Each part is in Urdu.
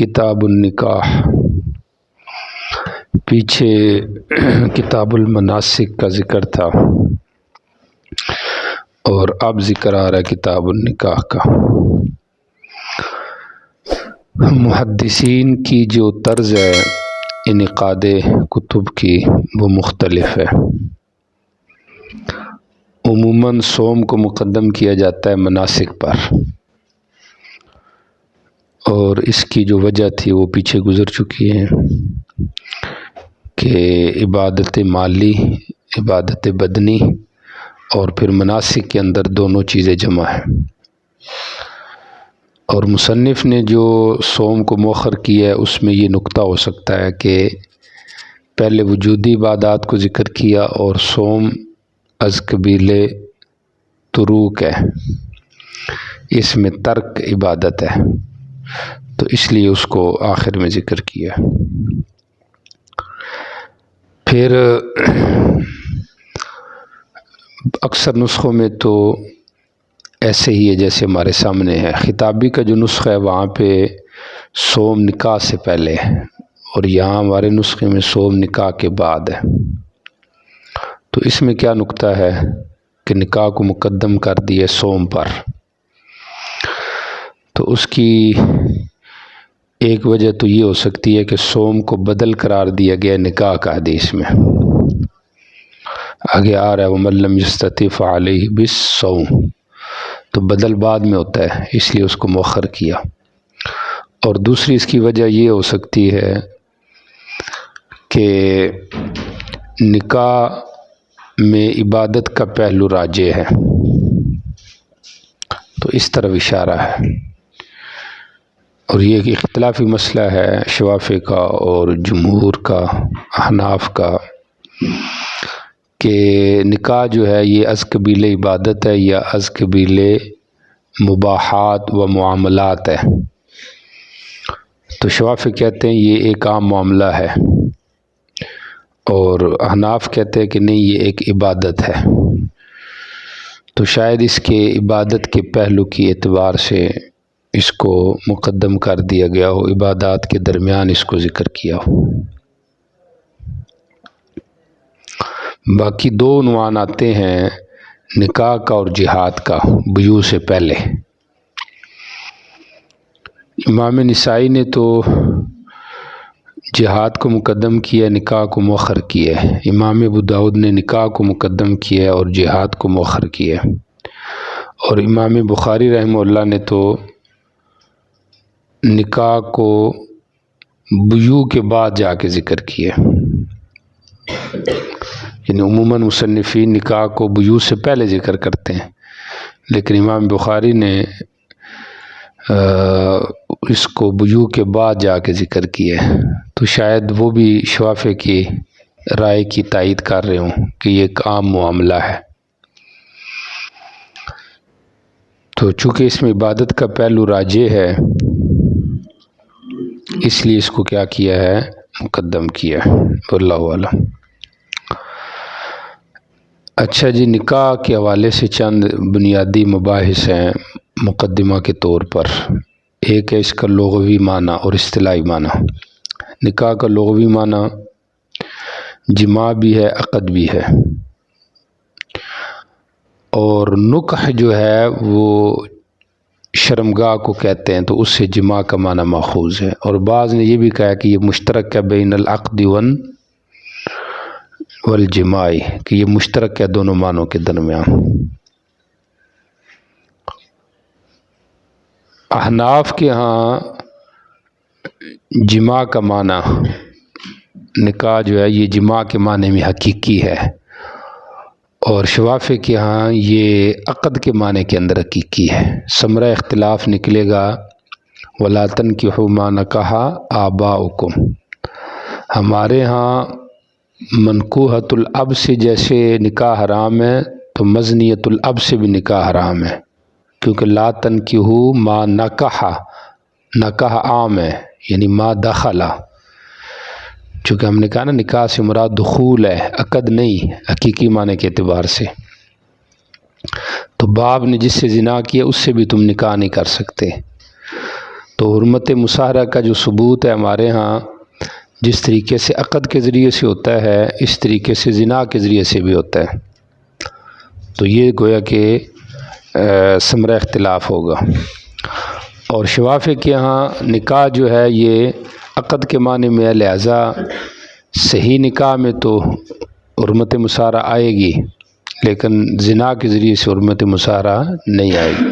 کتاب النکاح۔ پیچھے کتاب المناسک کا ذکر تھا اور اب ذکر آ رہا ہے کتاب النکاح کا۔ محدثین کی جو طرز ہے انعقاد کتب کی وہ مختلف ہے۔ عموماً صوم کو مقدم کیا جاتا ہے مناسک پر، اور اس کی جو وجہ تھی وہ پیچھے گزر چکی ہے کہ عبادت مالی، عبادت بدنی اور پھر مناسک کے اندر دونوں چیزیں جمع ہیں۔ اور مصنف نے جو صوم کو مؤخر کیا ہے اس میں یہ نکتہ ہو سکتا ہے کہ پہلے وجودی عبادات کو ذکر کیا اور صوم از قبیل تروک ہے، اس میں ترک عبادت ہے، تو اس لیے اس کو آخر میں ذکر کیا۔ پھر اکثر نسخوں میں تو ایسے ہی ہے جیسے ہمارے سامنے ہے۔ خطابی کا جو نسخہ ہے وہاں پہ صوم نکاح سے پہلے ہے، اور یہاں ہمارے نسخے میں صوم نکاح کے بعد ہے۔ تو اس میں کیا نکتہ ہے کہ نکاح کو مقدم کر دیے صوم پر؟ تو اس کی ایک وجہ تو یہ ہو سکتی ہے کہ صوم کو بدل قرار دیا گیا نکاح کا حدیث میں۔ آگے آ رہا ہے وَمَن لَّمْ يَسْتَطِعْ فَعَلَيْهِ بِالصَّوْمِ، تو بدل بعد میں ہوتا ہے، اس لیے اس کو مؤخر کیا۔ اور دوسری اس کی وجہ یہ ہو سکتی ہے کہ نکاح میں عبادت کا پہلو راجع ہے، تو اس طرف اشارہ ہے۔ اور یہ ایک اختلافی مسئلہ ہے شوافی کا اور جمہور کا، احناف کا، کہ نکاح جو ہے یہ از قبیل عبادت ہے یا از قبیل مباحات و معاملات ہے۔ تو شوافی کہتے ہیں یہ ایک عام معاملہ ہے، اور احناف کہتے ہیں کہ نہیں یہ ایک عبادت ہے۔ تو شاید اس کے عبادت کے پہلو کی اعتبار سے اس کو مقدم کر دیا گیا ہو، عبادات کے درمیان اس کو ذکر کیا ہو۔ باقی دو عنوان آتے ہیں نکاح کا اور جہاد کا بیوع سے پہلے۔ امام نسائی نے تو جہاد کو مقدم کیا، نکاح کو مؤخر کیا ہے۔ امام ابو داؤد نے نکاح کو مقدم کیا اور جہاد کو مؤخر کیا، اور امام بخاری رحمہ اللہ نے تو نکاح کو بیوع کے بعد جا کے ذکر کیا۔ یعنی عموماً مصنفین نکاح کو بیوع سے پہلے ذکر کرتے ہیں، لیکن امام بخاری نے اس کو بیوع کے بعد جا کے ذکر کیا ہے، تو شاید وہ بھی شوافی کی رائے کی تائید کر رہے ہوں کہ یہ ایک عام معاملہ ہے۔ تو چونکہ اس میں عبادت کا پہلو راجع ہے اس لیے اس کو کیا کیا ہے، مقدم کیا ہے، واللہ اعلم۔ اچھا جی، نکاح کے حوالے سے چند بنیادی مباحث ہیں مقدمہ کے طور پر۔ ایک ہے اس کا لغوی معنی اور اصطلاحی معنی۔ نکاح کا لغوی معنی جماع بھی ہے، عقد بھی ہے، اور نکح جو ہے وہ شرمگاہ کو کہتے ہیں، تو اس سے جماع کا معنی ماخوذ ہے۔ اور بعض نے یہ بھی کہا کہ یہ مشترک ہے بین العقد والجماع، کہ یہ مشترک ہے دونوں معنوں کے درمیان۔ احناف کے ہاں جماع کا معنی، نکاح جو ہے یہ جماع کے معنی میں حقیقی ہے، اور شوافی کے ہاں یہ عقد کے معنی کے اندر حقیقی ہے۔ ثمرہ اختلاف نکلے گا وَلَا تَنْكِحُوا مَا نَكَحَ آبَاؤُكُمْ۔ ہمارے ہاں منکوحۃ الاب سے جیسے نکاح حرام ہے، تو مزنیۃ الاب سے بھی نکاح حرام ہے، کیونکہ لا تنکحوا ما نکح، نکح عام ہے یعنی ما دخلا، چونکہ ہم نے کہا نا نکاح سے مراد دخول ہے، عقد نہیں، حقیقی معنی کے اعتبار سے۔ تو باپ نے جس سے زنا کیا اس سے بھی تم نکاح نہیں کر سکتے۔ تو تو حرمت مصاہرہ کا جو ثبوت ہے ہمارے ہاں جس طریقے سے عقد کے ذریعے سے ہوتا ہے اس طریقے سے زنا کے ذریعے سے بھی ہوتا ہے، تو یہ گویا کہ ثمرہ اختلاف ہوگا۔ اور شوافع کے ہاں نکاح جو ہے یہ عقد کے معنی میں ہے، لہذا صحیح نکاح میں تو حرمت مصاہرہ آئے گی، لیکن زنا کے ذریعے سے حرمت مصاہرہ نہیں آئے گی۔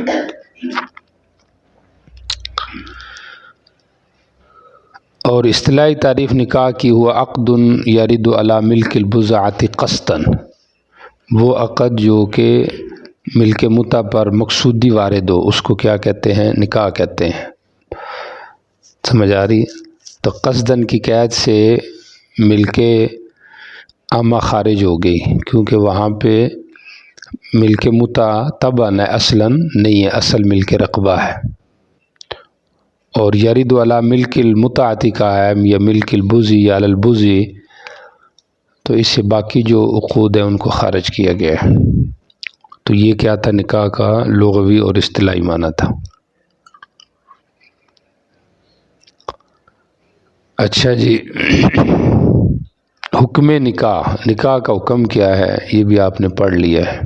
اور اصطلاحی تعریف نکاح کی ہوا عقد یرد علی ملک البضاعۃ قسطا، وہ عقد جو کہ ملک متع پر مقصودی وارد ہو، اس کو کیا کہتے ہیں؟ نکاح کہتے ہیں۔ سمجھ آ رہی؟ تو قصداً کی قید سے ملک عامہ خارج ہو گئی، کیونکہ وہاں پہ ملک متع طبعاً اصلاً نہیں ہے، اصل ملک رقبہ ہے۔ اور یرد علی ملک المتعۃ کا ہے یا ملک البضع یا علی البضع، تو اس سے باقی جو عقود ہیں ان کو خارج کیا گیا ہے۔ تو یہ کیا تھا؟ نکاح کا لغوی اور اصطلاحی معنی تھا۔ اچھا جی، حکم نکاح، نکاح کا حکم کیا ہے یہ بھی آپ نے پڑھ لیا ہے۔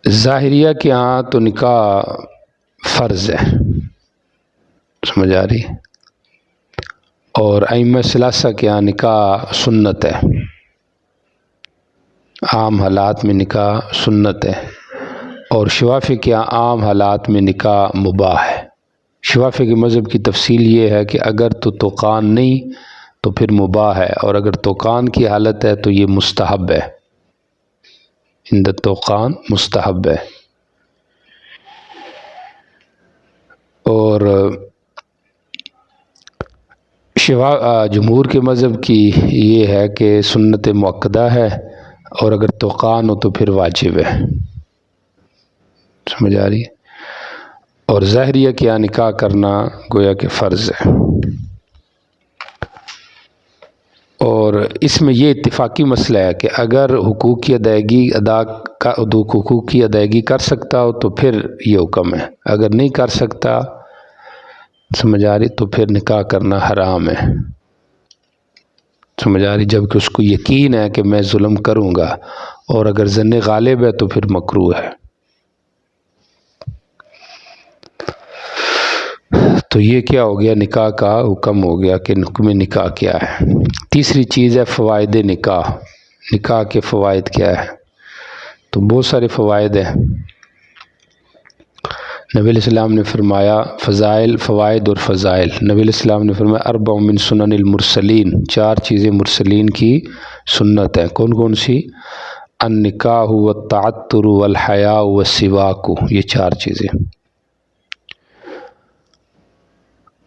ظاہریہ کے ہاں تو نکاح فرض ہے، سمجھ آ رہی؟ اور ائمہ ثلاثہ کے ہاں نکاح سنت ہے، عام حالات میں نکاح سنت ہے۔ اور شوافع کے ہاں عام حالات میں نکاح مباح ہے۔ شوافع کے مذہب کی تفصیل یہ ہے کہ اگر تو توقان نہیں تو پھر مباح ہے، اور اگر توقان کی حالت ہے تو یہ مستحب ہے، عند توقان مستحب ہے۔ اور جمہور کے مذہب کی یہ ہے کہ سنت مؤکدہ ہے، اور اگر توقان ہو تو پھر واجب ہے، سمجھ آ رہی ہے؟ اور ظاہریہ کیا نکاح کرنا گویا کہ فرض ہے۔ اور اس میں یہ اتفاقی مسئلہ ہے کہ اگر حقوق کی ادائیگی کر سکتا ہو تو پھر یہ حکم ہے، اگر نہیں کر سکتا، سمجھ آ رہی، تو پھر نکاح کرنا حرام ہے، سمجھ آ رہی؟ جبکہ اس کو یقین ہے کہ میں ظلم کروں گا، اور اگر ظن غالب ہے تو پھر مکروہ ہے۔ تو یہ کیا ہو گیا؟ نکاح کا حکم ہو گیا کہ حکم نکاح کیا ہے۔ تیسری چیز ہے فوائد نکاح، نکاح کے فوائد کیا ہے؟ تو بہت سارے فوائد ہیں۔ نبی علیہ السلام نے فرمایا فضائل، فوائد اور فضائل، نبی علیہ السلام نے فرمایا اربع من سنن المرسلین، چار چیزیں مرسلین کی سنت ہیں۔ کون کون سی؟ النکاح والتعطر والحیاء والسواک، یہ چار چیزیں۔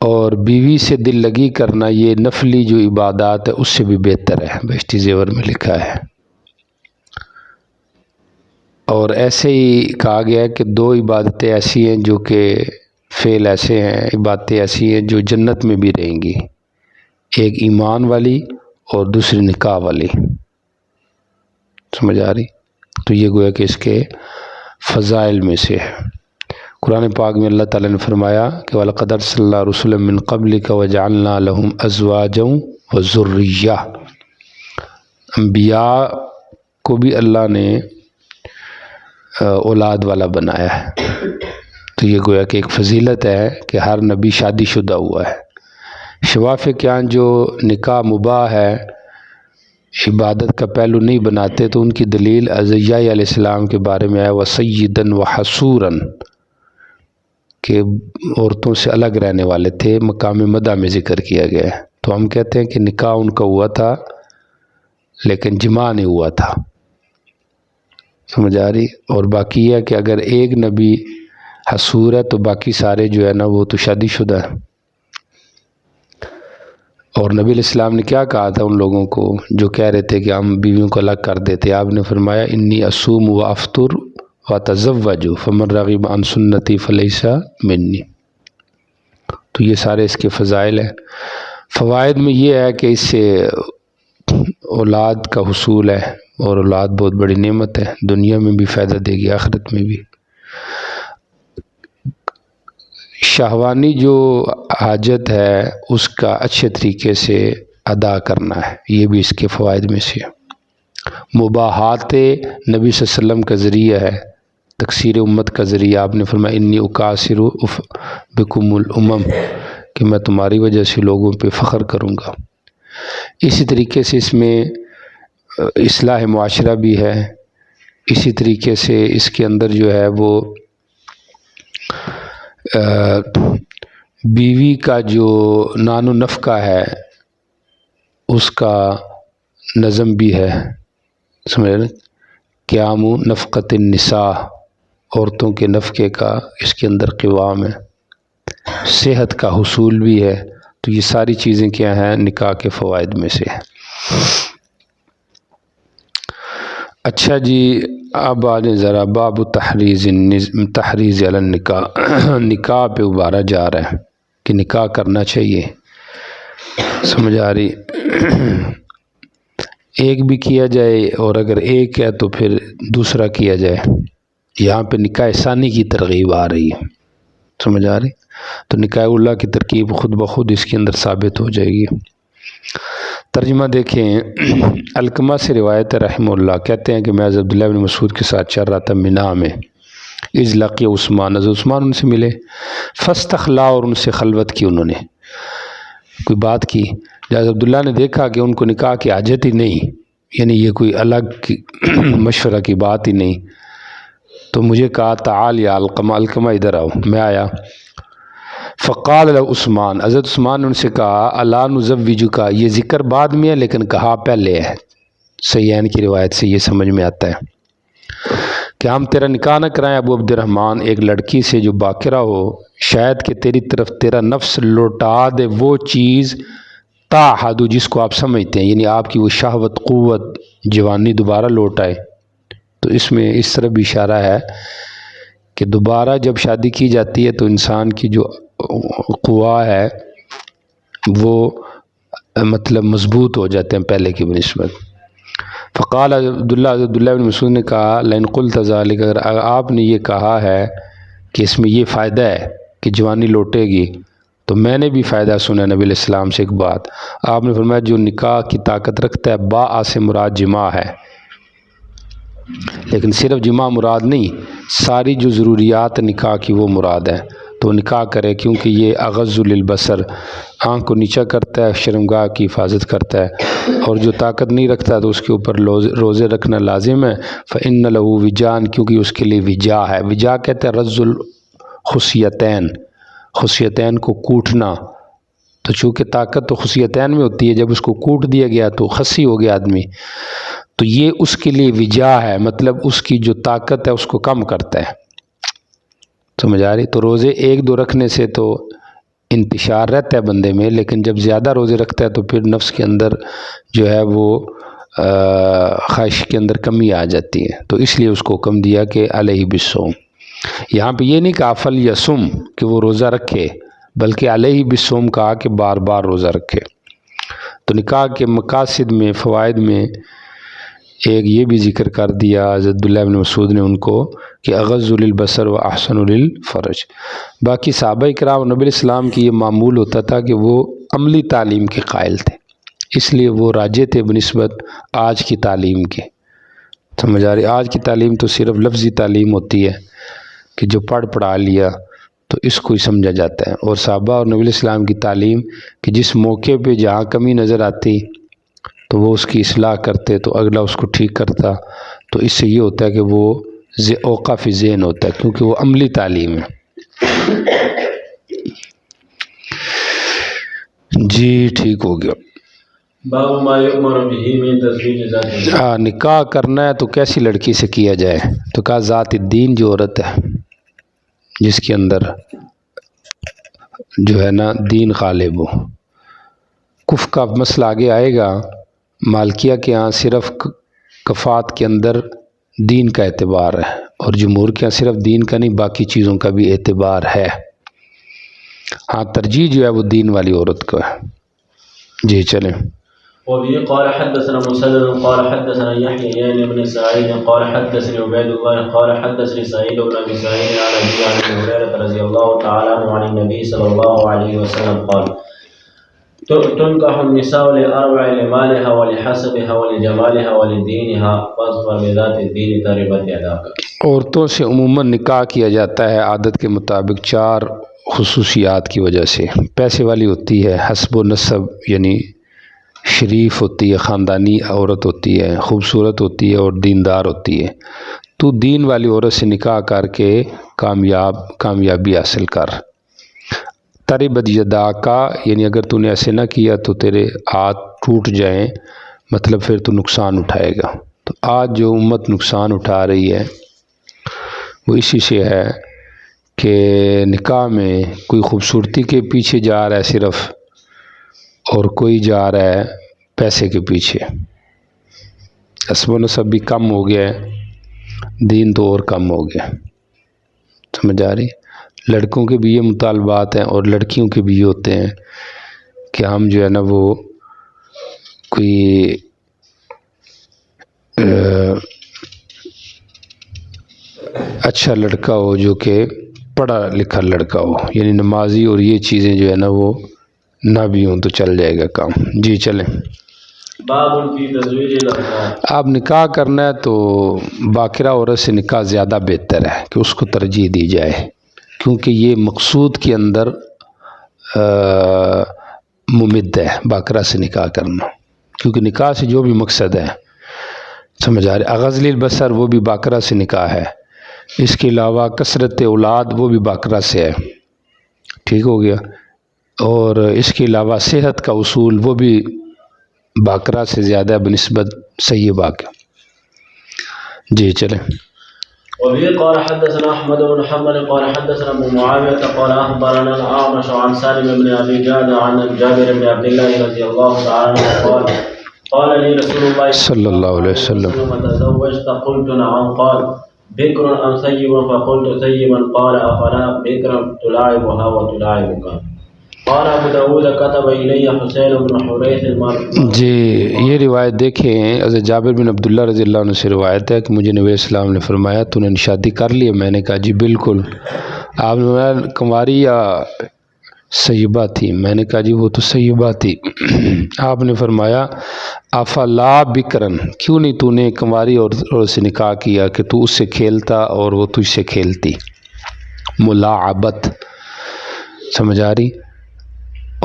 اور بیوی سے دل لگی کرنا یہ نفلی جو عبادات ہے اس سے بھی بہتر ہے، بہشتی زیور میں لکھا ہے۔ اور ایسے ہی کہا گیا ہے کہ دو عبادتیں ایسی ہیں جو کہ فعل ایسے ہیں، عبادتیں ایسی ہیں جو جنت میں بھی رہیں گی، ایک ایمان والی اور دوسری نکاح والی، سمجھ آ رہی؟ تو یہ گویا کہ اس کے فضائل میں سے ہے۔ قرآن پاک میں اللہ تعالیٰ نے فرمایا کہ وَلَقَدْ أَرْسَلْنَا رُسُلًا مِّن قَبْلِكَ وَجَعَلْنَا لَهُمْ أَزْوَاجًا وَذُرِّيَّةً، انبیاء کو بھی اللہ نے اولاد والا بنایا ہے۔ تو یہ گویا کہ ایک فضیلت ہے کہ ہر نبی شادی شدہ ہوا ہے۔ شوافع کے یہاں جو نکاح مباح ہے، عبادت کا پہلو نہیں بناتے، تو ان کی دلیل عزیہ علیہ السلام کے بارے میں ہے وَسَيِّدًا وَحَسُورًا، کہ عورتوں سے الگ رہنے والے تھے، مقام مدح میں ذکر کیا گیا ہے۔ تو ہم کہتے ہیں کہ نکاح ان کا ہوا تھا لیکن جماع نہیں ہوا تھا، سمجھ آ رہی؟ اور باقی یہ ہے کہ اگر ایک نبی حصور ہے تو باقی سارے جو ہے نا وہ تو شادی شدہ ہے۔ اور نبی علیہ السلام نے کیا کہا تھا ان لوگوں کو جو کہہ رہے تھے کہ ہم بیویوں کو الگ کر دیتے؟ آپ نے فرمایا انی اصوم و افطر واتزوج فمن رغب عن سنتی فلیس منی۔ تو یہ سارے اس کے فضائل ہیں۔ فوائد میں یہ ہے کہ اس سے اولاد کا حصول ہے، اور اولاد بہت بڑی نعمت ہے، دنیا میں بھی فائدہ دے گی، آخرت میں بھی۔ شہوانی جو حاجت ہے اس کا اچھے طریقے سے ادا کرنا ہے، یہ بھی اس کے فوائد میں سے ہے۔ مباحات نبی صلی اللہ علیہ وسلم کا ذریعہ ہے، تکثیر امت کا ذریعہ۔ آپ نے فرمایا انی اکاسر بکم الامم، کہ میں تمہاری وجہ سے لوگوں پہ فخر کروں گا۔ اسی طریقے سے اس میں اصلاح معاشرہ بھی ہے، اسی طریقے سے اس کے اندر جو ہے وہ بیوی کا جو نان و نفقہ ہے اس کا نظم بھی ہے، سمجھ رہے، قیام نفقۃ النساء، عورتوں کے نفقے کا اس کے اندر قوام ہے، صحت کا حصول بھی ہے۔ تو یہ ساری چیزیں کیا ہیں، نکاح کے فوائد میں سے ہے۔ اچھا جی، اب آنے ذرا باب تحریض علی النکاح، نکاح پہ ابھارا جا رہا ہے کہ نکاح کرنا چاہیے، سمجھ آ رہی؟ ایک بھی کیا جائے، اور اگر ایک ہے تو پھر دوسرا کیا جائے۔ یہاں پہ نکاح ثانی کی ترغیب آ رہی ہے، سمجھ آ رہی؟ تو نکاح اللہ کی ترکیب خود بخود اس کے اندر ثابت ہو جائے گی۔ ترجمہ دیکھیں، علقمہ سے روایت رحمہ اللہ کہتے ہیں کہ میں عبداللہ بن مسعود کے ساتھ چل رہا تھا مینا میں، اذ لقی عثمان، عثمان ان سے ملے، فاستخلا، اور ان سے خلوت کی، انہوں نے کوئی بات کی۔ جب عبداللہ نے دیکھا کہ ان کو نکاح کی حاجت ہی نہیں، یعنی یہ کوئی الگ مشورہ کی بات ہی نہیں، تو مجھے کہا تعال یا علقمہ، علقمہ ادھر آؤ۔ میں آیا، فقال له عثمان، حضرت عثمان نے ان سے کہا الا نزوجک، یہ ذکر بعد میں ہے لیکن کہا پہلے ہے۔ صحیحین کی روایت سے یہ سمجھ میں آتا ہے کہ ہم تیرا نکاح نہ کرائیں ابو عبد الرحمن ایک لڑکی سے جو باکرہ ہو، شاید کہ تیری طرف تیرا نفس لوٹا دے وہ چیز تاحدو، جس کو آپ سمجھتے ہیں، یعنی آپ کی وہ شہوت، قوت، جوانی دوبارہ لوٹ آئے۔ تو اس میں اس طرح بھی اشارہ ہے کہ دوبارہ جب شادی کی جاتی ہے تو انسان کی جو قوا ہے وہ مطلب مضبوط ہو جاتے ہیں پہلے کی بنسبت۔ فقال عبداللہ بن مسعود نے کہا لئن قلت ذلک، اگر آپ نے یہ کہا ہے کہ اس میں یہ فائدہ ہے کہ جوانی لوٹے گی، تو میں نے بھی فائدہ سنا نبی علیہ السلام سے ایک بات۔ آپ نے فرمایا جو نکاح کی طاقت رکھتا ہے، با سے مراد جماع ہے، لیکن صرف جماع مراد نہیں، ساری جو ضروریات نکاح کی وہ مراد ہے۔ تو نکاح کرے، کیونکہ یہ اغض للبصر، آنکھ کو نیچا کرتا ہے، شرمگاہ کی حفاظت کرتا ہے، اور جو طاقت نہیں رکھتا تو اس کے اوپر روزے رکھنا لازم ہے۔ فإن له وجان، کیونکہ اس کے لیے وجا ہے۔ وجا کہتے ہیں رز الخصیتین، خصیتین کو کوٹنا، تو چونکہ طاقت تو خصیتین میں ہوتی ہے، جب اس کو کوٹ دیا گیا تو خصی ہو گیا آدمی، تو یہ اس کے لیے وجا ہے، مطلب اس کی جو طاقت ہے اس کو کم کرتا ہے، سمجھ آ رہی؟ تو روزے ایک دو رکھنے سے تو انتشار رہتا ہے بندے میں، لیکن جب زیادہ روزے رکھتا ہے تو پھر نفس کے اندر جو ہے وہ خواہش کے اندر کمی آ جاتی ہے، تو اس لیے اس کو حکم دیا کہ علیہ بالصوم۔ یہاں پہ یہ نہیں کہا فلیصم کہ وہ روزہ رکھے، بلکہ علیہ بالصوم کہا کہ بار بار روزہ رکھے۔ تو نکاح کے مقاصد میں، فوائد میں ایک یہ بھی ذکر کر دیا حضرت عبداللہ بن مسعود نے ان کو کہ اغض للبصر و احسن للفرج۔ باقی صحابہ کرام نبی علیہ السلام کی یہ معمول ہوتا تھا کہ وہ عملی تعلیم کے قائل تھے، اس لیے وہ راجے تھے بنسبت آج کی تعلیم کے، سمجھ آ رہی؟ آج کی تعلیم تو صرف لفظی تعلیم ہوتی ہے کہ جو پڑھا لیا تو اس کو ہی سمجھا جاتا ہے، اور صحابہ اور نبی علیہ السلام کی تعلیم کہ جس موقع پہ جہاں کمی نظر آتی تو وہ اس کی اصلاح کرتے، تو اگلا اس کو ٹھیک کرتا، تو اس سے یہ ہوتا ہے کہ وہ اوقاف ذہن ہوتا ہے، کیونکہ وہ عملی تعلیم ہے۔ جی ٹھیک ہو گیا۔ باب ما یؤمر به من تزویج ذات، نکاح کرنا ہے تو کیسی لڑکی سے کیا جائے؟ تو کہا ذات الدین، جو عورت ہے جس کے اندر جو ہے نا دین غالب ہو۔ کف کا مسئلہ آگے آئے گا، مالکیہ کے ہاں صرف کفات کے اندر دین کا اعتبار ہے، اور جمہور کے ہاں صرف دین کا نہیں باقی چیزوں کا بھی اعتبار ہے۔ ہاں ترجیح جو ہے وہ دین والی عورت کو ہے۔ جی چلیں۔ وبه قال حدثنا مسدد قال حدثنا يحيى يعني بن سعيد قال حدثني عبيد الله قال حدثني سعيد بن ابي سعيد عن ابي هريره رضي الله تعالى عنه عن النبي صلى الله عليه وسلم قال تنكح النساء لأربع: لمالها ولحسبها ولجمالها ولدينها فاظفر بذات الدين تربت يداك. عورتوں سے عموماً نکاح کیا جاتا ہے عادت کے مطابق 4 خصوصیات کی وجہ سے. پیسے والی ہوتی ہے، حسب و نسب یعنی شریف ہوتی ہے، خاندانی عورت ہوتی ہے، خوبصورت ہوتی ہے اور دیندار ہوتی ہے. تو دین والی عورت سے نکاح کر کے کامیابی حاصل کر. تربت یداکا یعنی اگر تو نے ایسے نہ کیا تو تیرے ہاتھ ٹوٹ جائیں، مطلب پھر تو نقصان اٹھائے گا. تو آج جو امت نقصان اٹھا رہی ہے وہ اسی سے ہے کہ نکاح میں کوئی خوبصورتی کے پیچھے جا رہا ہے صرف، اور کوئی جا رہا ہے پیسے کے پیچھے. حسب و نسب بھی کم ہو گیا ہے، دین تو اور کم ہو گیا. سمجھ آ رہی؟ لڑکوں کے بھی یہ مطالبات ہیں اور لڑکیوں کے بھی یہ ہوتے ہیں کہ ہم جو ہے نا وہ کوئی اچھا لڑکا ہو جو کہ پڑھا لکھا لڑکا ہو، یعنی نمازی، اور یہ چیزیں جو ہے نا وہ نہ بھی ہوں تو چل جائے گا کام. جی چلیں. باب فی تزویج الاطفال. آپ نکاح کرنا ہے تو باکرہ عورت سے نکاح زیادہ بہتر ہے کہ اس کو ترجیح دی جائے، کیونکہ یہ مقصود کے اندر ممد ہے باکرہ سے نکاح کرنا. کیونکہ نکاح سے جو بھی مقصد ہے، سمجھ آ رہے، اغض البصر وہ بھی باکرہ سے نکاح ہے. اس کے علاوہ کثرت اولاد وہ بھی باکرہ سے ہے. ٹھیک ہو گیا. اور اس کے علاوہ صحت کا اصول وہ بھی باکرہ سے زیادہ بنسبت صحیحہ کے. جی چلیں. وبه قال حدثنا احمد بن حنبل قال حدثنا ابو معاويه قال اخبرنا الاعمش عن سالم بن ابي جعد عن جابر بن عبد الله رضي الله تعالى عنه قال لي رسول الله صلى الله عليه وسلم تزوجت؟ قلت نعم. قال بكر ام ثيبا؟ فقلت ثيبا. قال افلا بكرا تلاعبها وتلاعبك؟ قال ابو داود كتب الي حسين بن حريث جی یہ روایت دیکھیں، حضرت جابر بن عبداللہ رضی اللہ عنہ سے روایت ہے کہ مجھے نبی اسلام نے فرمایا تو نے شادی کر لی؟ میں نے کہا جی بالکل. آپ نے فرمایا کنواری یا سیبہ تھی؟ میں نے کہا جی وہ تو سیبہ تھی. آپ نے فرمایا افلا بکرن، کیوں نہیں تو نے کنواری اور سے نکاح کیا کہ تو اس سے کھیلتا اور وہ تجھ سے کھیلتی. ملاعبت، سمجھ آ رہی؟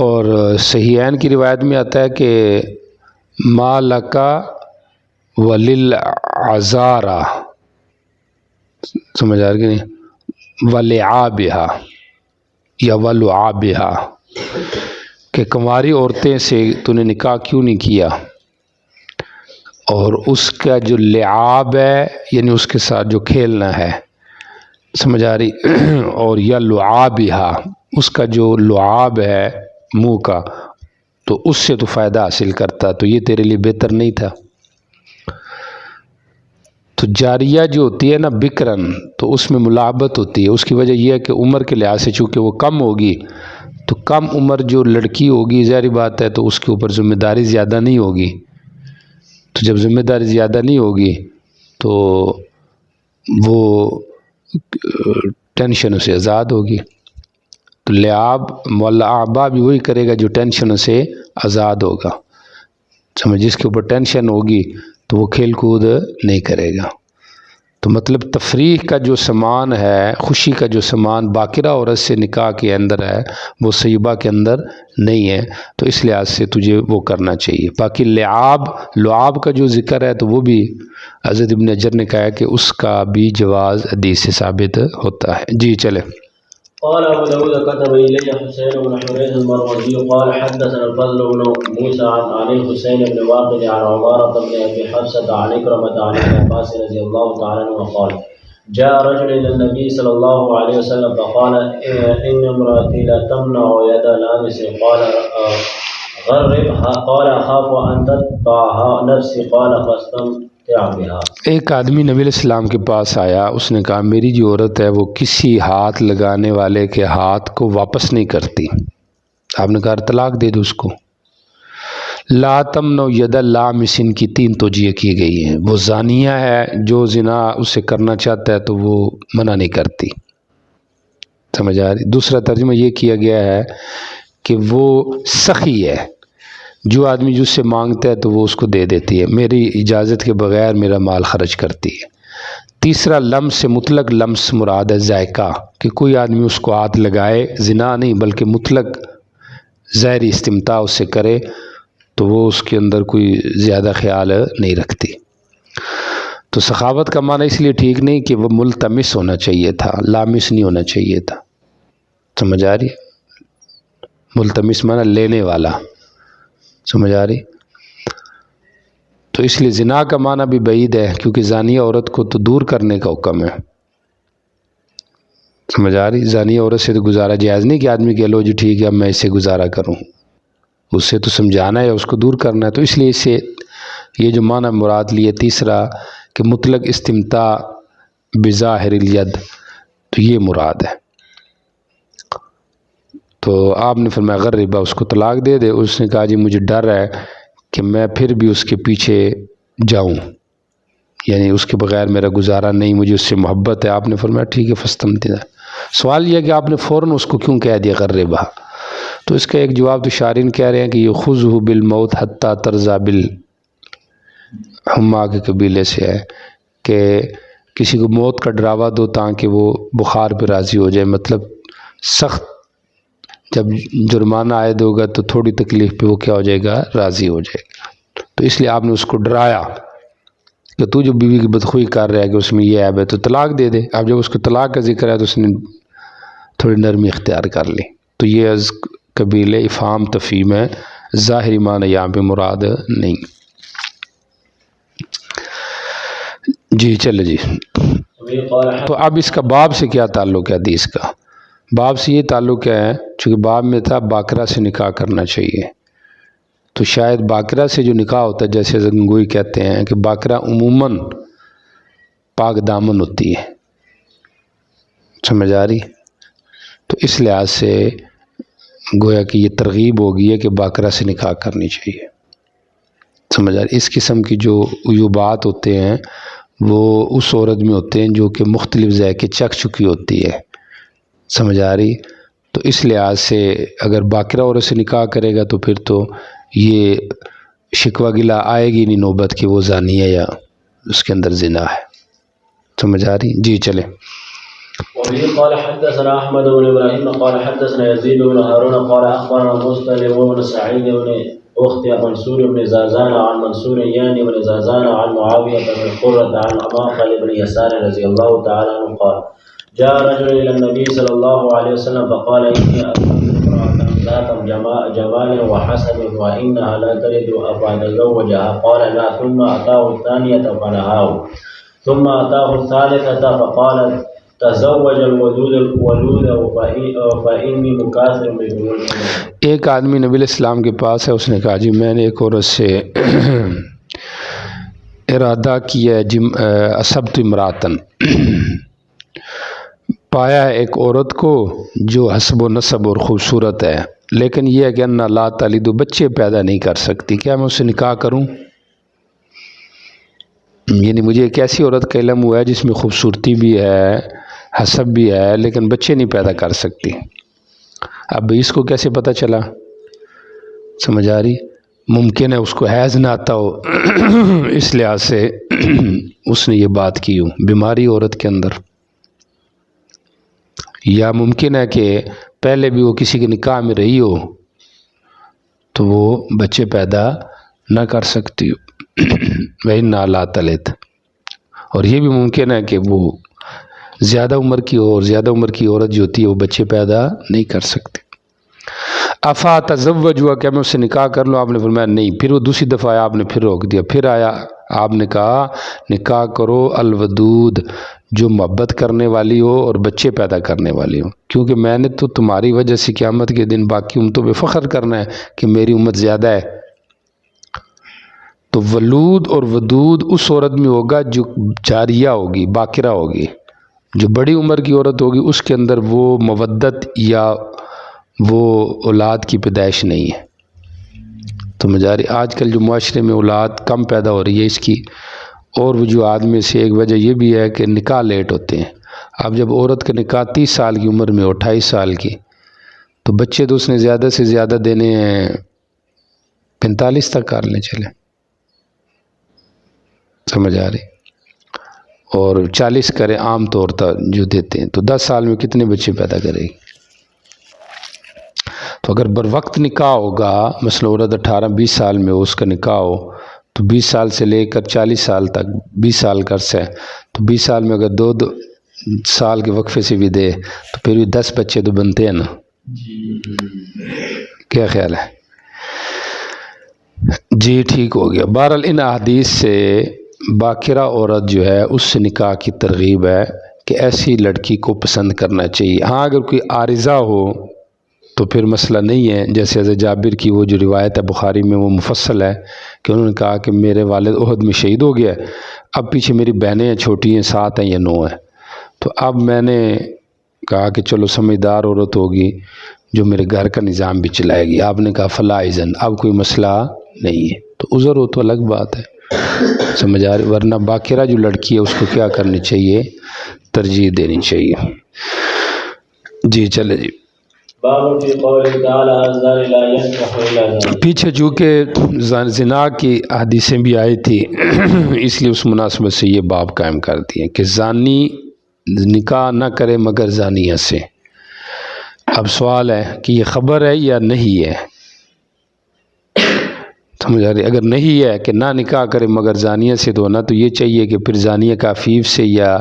اور صحیحین کی روایت میں آتا ہے کہ ما لکا وللعذارا، سمجھ آ رہی کہ نہیں، ولعابہا یا ولعابہا، کہ کنواری عورتیں سے تو نے نکاح کیوں نہیں کیا، اور اس کا جو لعاب ہے یعنی اس کے ساتھ جو کھیلنا ہے، سمجھ آ رہی، اور یا لعابہا اس کا جو لعاب ہے منہ کا، تو اس سے تو فائدہ حاصل کرتا، تو یہ تیرے لیے بہتر نہیں تھا. تو جاریہ جو ہوتی ہے نا بکرن، تو اس میں ملاعبت ہوتی ہے. اس کی وجہ یہ ہے کہ عمر کے لحاظ سے چونکہ وہ کم ہوگی، تو کم عمر جو لڑکی ہوگی ظاہری بات ہے تو اس کے اوپر ذمہ داری زیادہ نہیں ہوگی. تو جب ذمہ داری زیادہ نہیں ہوگی تو وہ ٹینشن سے آزاد ہوگی. تو لعاب ملاعبہ بھی وہی کرے گا جو ٹینشن سے آزاد ہوگا. سمجھ، جس کے اوپر ٹینشن ہوگی تو وہ کھیل کود نہیں کرے گا. تو مطلب تفریح کا جو سامان ہے، خوشی کا جو سامان باکرہ عورت سے نکاح کے اندر ہے وہ سیبہ کے اندر نہیں ہے. تو اس لحاظ سے تجھے وہ کرنا چاہیے. باقی لعاب کا جو ذکر ہے تو وہ بھی حضرت ابن حجر نے کہا ہے کہ اس کا بھی جواز حدیث سے ثابت ہوتا ہے. جی چلے. قال ابو داود كتب الي حسين بن حريث المروزي قال حدثنا الفضل بن موسى عن الحسين بن واقد عن عمارة بن ابي حفصة عن إكرمة عن ابن عباس رضي الله تعالى عنه قال جاء رجل الى النبي صلى الله عليه وسلم فقال ان امرأتي لا تمنع يد لامس. قال غربها. قال اخاف ان تتبعها نفسي. قال فاستمتع بها. ایک آدمی نبی علیہ السلام کے پاس آیا، اس نے کہا میری جو عورت ہے وہ کسی ہاتھ لگانے والے کے ہاتھ کو واپس نہیں کرتی. آپ نے کہا طلاق دے دو اس کو. لا تمنع ید لامس کی 3 توجیہ کی گئی ہیں. وہ زانیہ ہے، جو زنا اسے کرنا چاہتا ہے تو وہ منع نہیں کرتی. سمجھ آ رہی؟ دوسرا ترجمہ یہ کیا گیا ہے کہ وہ سخی ہے، جو آدمی جس سے مانگتا ہے تو وہ اس کو دے دیتی ہے، میری اجازت کے بغیر میرا مال خرچ کرتی ہے۔ تیسرا لمس سے مطلق لمس مراد ہے ذائقہ، کہ کوئی آدمی اس کو ہاتھ لگائے، زنا نہیں بلکہ مطلق ظاہری استمتاع اس سے کرے تو وہ اس کے اندر کوئی زیادہ خیال نہیں رکھتی۔ تو سخاوت کا معنی اس لیے ٹھیک نہیں کہ وہ ملتمس ہونا چاہیے تھا، لامس نہیں ہونا چاہیے تھا، سمجھ آ رہی؟ ملتمس معنی لینے والا، سمجھ آ رہی؟ تو اس لیے زنا کا معنی بھی بعید ہے، کیونکہ زانیہ عورت کو تو دور کرنے کا حکم ہے، سمجھ آ رہی؟ زانیہ عورت سے تو گزارا جائز نہیں کہ آدمی کہہ لو جی ٹھیک ہے اب میں اس سے گزارا کروں، اس سے تو سمجھانا ہے، اس کو دور کرنا ہے۔ تو اس لیے اس سے یہ جو معنی مراد لیے تیسرا کہ مطلق استمتاع بظاہر الید، تو یہ مراد ہے۔ تو آپ نے فرمایا غربا، اس کو طلاق دے دے۔ اس نے کہا جی مجھے ڈر ہے کہ میں پھر بھی اس کے پیچھے جاؤں، یعنی اس کے بغیر میرا گزارا نہیں، مجھے اس سے محبت ہے۔ آپ نے فرمایا ٹھیک ہے فاستمتع۔ سوال یہ ہے کہ آپ نے فوراً اس کو کیوں کہہ دیا غربا؟ تو اس کا ایک جواب تو شارحین کہہ رہے ہیں کہ یہ خذہ بالموت حتی ترضی بالحما کے قبیلے سے ہے، کہ کسی کو موت کا ڈراوا دو تاکہ وہ بخار پہ راضی ہو جائے، مطلب سخت جب جرمانہ عائد ہوگا تو تھوڑی تکلیف پہ وہ کیا ہو جائے گا، راضی ہو جائے گا۔ تو اس لیے آپ نے اس کو ڈرایا کہ تو جو بیوی کی بدخوئی کر رہا ہے کہ اس میں یہ عیب ہے تو طلاق دے دے۔ اب جب اس کو طلاق کا ذکر ہے تو اس نے تھوڑی نرمی اختیار کر لی۔ تو یہ از قبیل افہام تفہیم ہے، ظاہری معنی یہاں پہ مراد نہیں۔ جی چلے جی۔ تو اب اس کا باب سے کیا تعلق ہے؟ حدیث کا باب سے یہ تعلق ہے، چونکہ باب میں تھا باقرہ سے نکاح کرنا چاہیے، تو شاید باقرہ سے جو نکاح ہوتا ہے، جیسے گنگوئی کہتے ہیں کہ باقرہ عموماً پاک دامن ہوتی ہے، سمجھ آ رہی؟ تو اس لحاظ سے گویا کہ یہ ترغیب ہوگی ہے کہ باقرہ سے نکاح کرنی چاہیے، سمجھ آ رہی؟ اس قسم کی جو عیوبات ہوتے ہیں وہ اس عورت میں ہوتے ہیں جو کہ مختلف ذائقے چکھ چکی ہوتی ہے، سمجھ آ رہی؟ تو اس لحاظ سے اگر باقرہ عورت سے نکاح کرے گا تو پھر تو یہ شکوہ گلہ آئے گی نہیں نوبت کہ وہ زانی ہے یا اس کے اندر زنا ہے، سمجھ آ رہی؟ جی چلیں۔ وبه قال حدثنا احمد بن ابراهيم قال حدثنا يزيد بن هارون قال اخبرنا مسلم بن سعيد بن اخت منصور بن زازان عن منصور يعني بن زازان عن معاويه بن قرة عن معقل بن يسار رضي الله تعالى عنه قال جاء رجل الى النبي صلى الله عليه وسلم فقال اني اصبت امرأة ذات جمال وحسب وانها لا تلد افاتزوجها قال لا ثم اتاه الثانية فنهاه ثم اتاه الثالثة فقال تزوج الولود فإني مكاثر بكم۔ ایک آدمی نبی علیہ السلام کے پاس ہے، اس نے کہا جی میں نے ایک عورت سے ارادہ کیا ہے، اصبت امراتن، پایا ہے ایک عورت کو جو حسب و نسب اور خوبصورت ہے، لیکن یہ ہے کہ انا لا تلد، بچے پیدا نہیں کر سکتی، کیا میں اس سے نکاح کروں؟ یعنی مجھے ایک ایسی عورت کا علم ہوا ہے جس میں خوبصورتی بھی ہے، حسب بھی ہے، لیکن بچے نہیں پیدا کر سکتی۔ اب اس کو کیسے پتہ چلا؟ سمجھ آ رہی؟ ممکن ہے اس کو حیض نہ آتا ہو، اس لحاظ سے اس نے یہ بات کی ہو، بیماری عورت کے اندر، یا ممکن ہے کہ پہلے بھی وہ کسی کے نکاح میں رہی ہو تو وہ بچے پیدا نہ کر سکتی ہو، وَإِنَّا لَا تَلِدُ، اور یہ بھی ممکن ہے کہ وہ زیادہ عمر کی ہو، اور زیادہ عمر کی عورت جو ہوتی ہے وہ بچے پیدا نہیں کر سکتی۔ افا تزوج ہوا، کیا میں اس سے نکاح کر لوں؟ آپ نے فرمایا نہیں۔ پھر وہ دوسری دفعہ آیا، آپ نے پھر روک دیا، پھر آیا، آپ نے کہا نکاح کرو الودود، جو محبت کرنے والی ہو اور بچے پیدا کرنے والی ہو، کیونکہ میں نے تو تمہاری وجہ سے قیامت کے دن باقی امتوں پہ فخر کرنا ہے کہ میری امت زیادہ ہے۔ تو ولود اور ودود اس عورت میں ہوگا جو جاریہ ہوگی، باقرہ ہوگی، جو بڑی عمر کی عورت ہوگی اس کے اندر وہ مودت یا وہ اولاد کی پیدائش نہیں ہے۔ تو مجاری آج کل جو معاشرے میں اولاد کم پیدا ہو رہی ہے، اس کی اور وجوہات میں سے ایک وجہ یہ بھی ہے کہ نکاح لیٹ ہوتے ہیں۔ اب جب عورت کا نکاح 30 سال کی عمر میں 28 سال کی، تو بچے تو اس نے زیادہ سے زیادہ دینے ہیں 45 تک کر لیں چلے، سمجھ آ رہی، اور 40 کریں عام طور پر جو دیتے ہیں، تو 10 سال میں کتنے بچے پیدا کرے گی؟ تو اگر بر وقت نکاح ہوگا، مثلا عورت 18-20 سال میں اس کا نکاح ہو، تو 20 سال سے لے کر 40 سال تک 20 سال کا عرصہ ہے، تو 20 سال میں اگر 2 سال کے وقفے سے بھی دے تو پھر بھی 10 بچے تو بنتے ہیں نا، کیا خیال ہے؟ جی ٹھیک ہو گیا۔ بہرحال ان احادیث سے باکرہ عورت جو ہے اس سے نکاح کی ترغیب ہے کہ ایسی لڑکی کو پسند کرنا چاہیے۔ ہاں اگر کوئی عارضہ ہو تو پھر مسئلہ نہیں ہے، جیسے حضرت جابر کی وہ جو روایت ہے بخاری میں، وہ مفصل ہے کہ انہوں نے کہا کہ میرے والد احد میں شہید ہو گیا، اب پیچھے میری بہنیں ہیں، چھوٹی ہیں، 7 ہیں یا 9 ہیں، تو اب میں نے کہا کہ چلو سمجھدار عورت ہوگی جو میرے گھر کا نظام بھی چلائے گی۔ آپ نے کہا فلا اذن، اب کوئی مسئلہ نہیں ہے، تو عذر ہو تو الگ بات ہے، سمجھ آ رہی، ورنہ باکرہ جو لڑکی ہے اس کو کیا کرنی چاہیے؟ ترجیح دینی چاہیے۔ جی چلے جی، باب فی قول تعالی الزانی لا ينكح الا زانی۔ پیچھے چونکہ زنا کی حدیثیں بھی آئی تھی اس لیے اس مناسبت سے یہ باب قائم کر دیے کہ زانی نکاح نہ کرے مگر زانیہ سے۔ اب سوال ہے کہ یہ خبر ہے یا نہیں ہے؟ سمجھ آ رہی، اگر نہیں ہے کہ نہ نکاح کرے مگر زانیہ سے، تو نہ تو یہ چاہیے کہ پھر زانیہ کا عفیف سے یا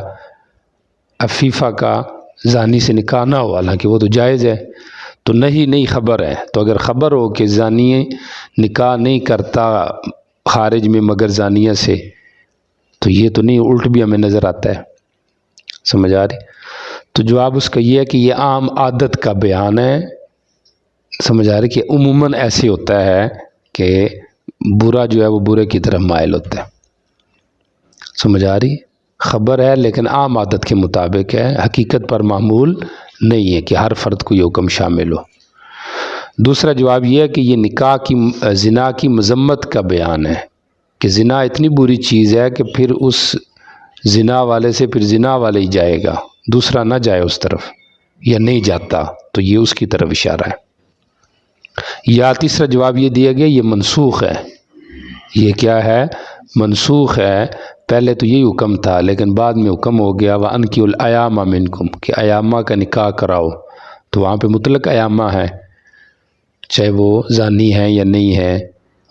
عفیفہ کا زانی سے نکاح نہ ہو، حالانکہ وہ تو جائز ہے، تو نہیں خبر ہے۔ تو اگر خبر ہو کہ زانی نکاح نہیں کرتا خارج میں مگر زانیہ سے، تو یہ تو نہیں، الٹ بھی ہمیں نظر آتا ہے، سمجھ آ رہی۔ تو جواب اس کا یہ ہے کہ یہ عام عادت کا بیان ہے، سمجھ آ رہی، کہ عموماً ایسے ہوتا ہے کہ برا جو ہے وہ برے کی طرف مائل ہوتا ہے، سمجھ آ رہی، خبر ہے لیکن عام عادت کے مطابق ہے، حقیقت پر معمول نہیں ہے کہ ہر فرد کو یہ حکم شامل ہو۔ دوسرا جواب یہ ہے کہ یہ نکاح کی زنا کی مذمت کا بیان ہے کہ زنا اتنی بری چیز ہے کہ پھر اس زنا والے سے پھر زنا والا ہی جائے گا، دوسرا نہ جائے اس طرف، یا نہیں جاتا، تو یہ اس کی طرف اشارہ ہے۔ یا تیسرا جواب یہ دیا گیا یہ منسوخ ہے، یہ کیا ہے؟ منسوخ ہے، پہلے تو یہی حکم تھا لیکن بعد میں حکم ہو گیا وَأَنْكِحُوا الْأَيَامَ مِنْكُمْ کہ ایامہ کا نکاح کراؤ، تو وہاں پہ مطلق ایامہ ہے، چاہے وہ زانی ہیں یا نہیں ہے،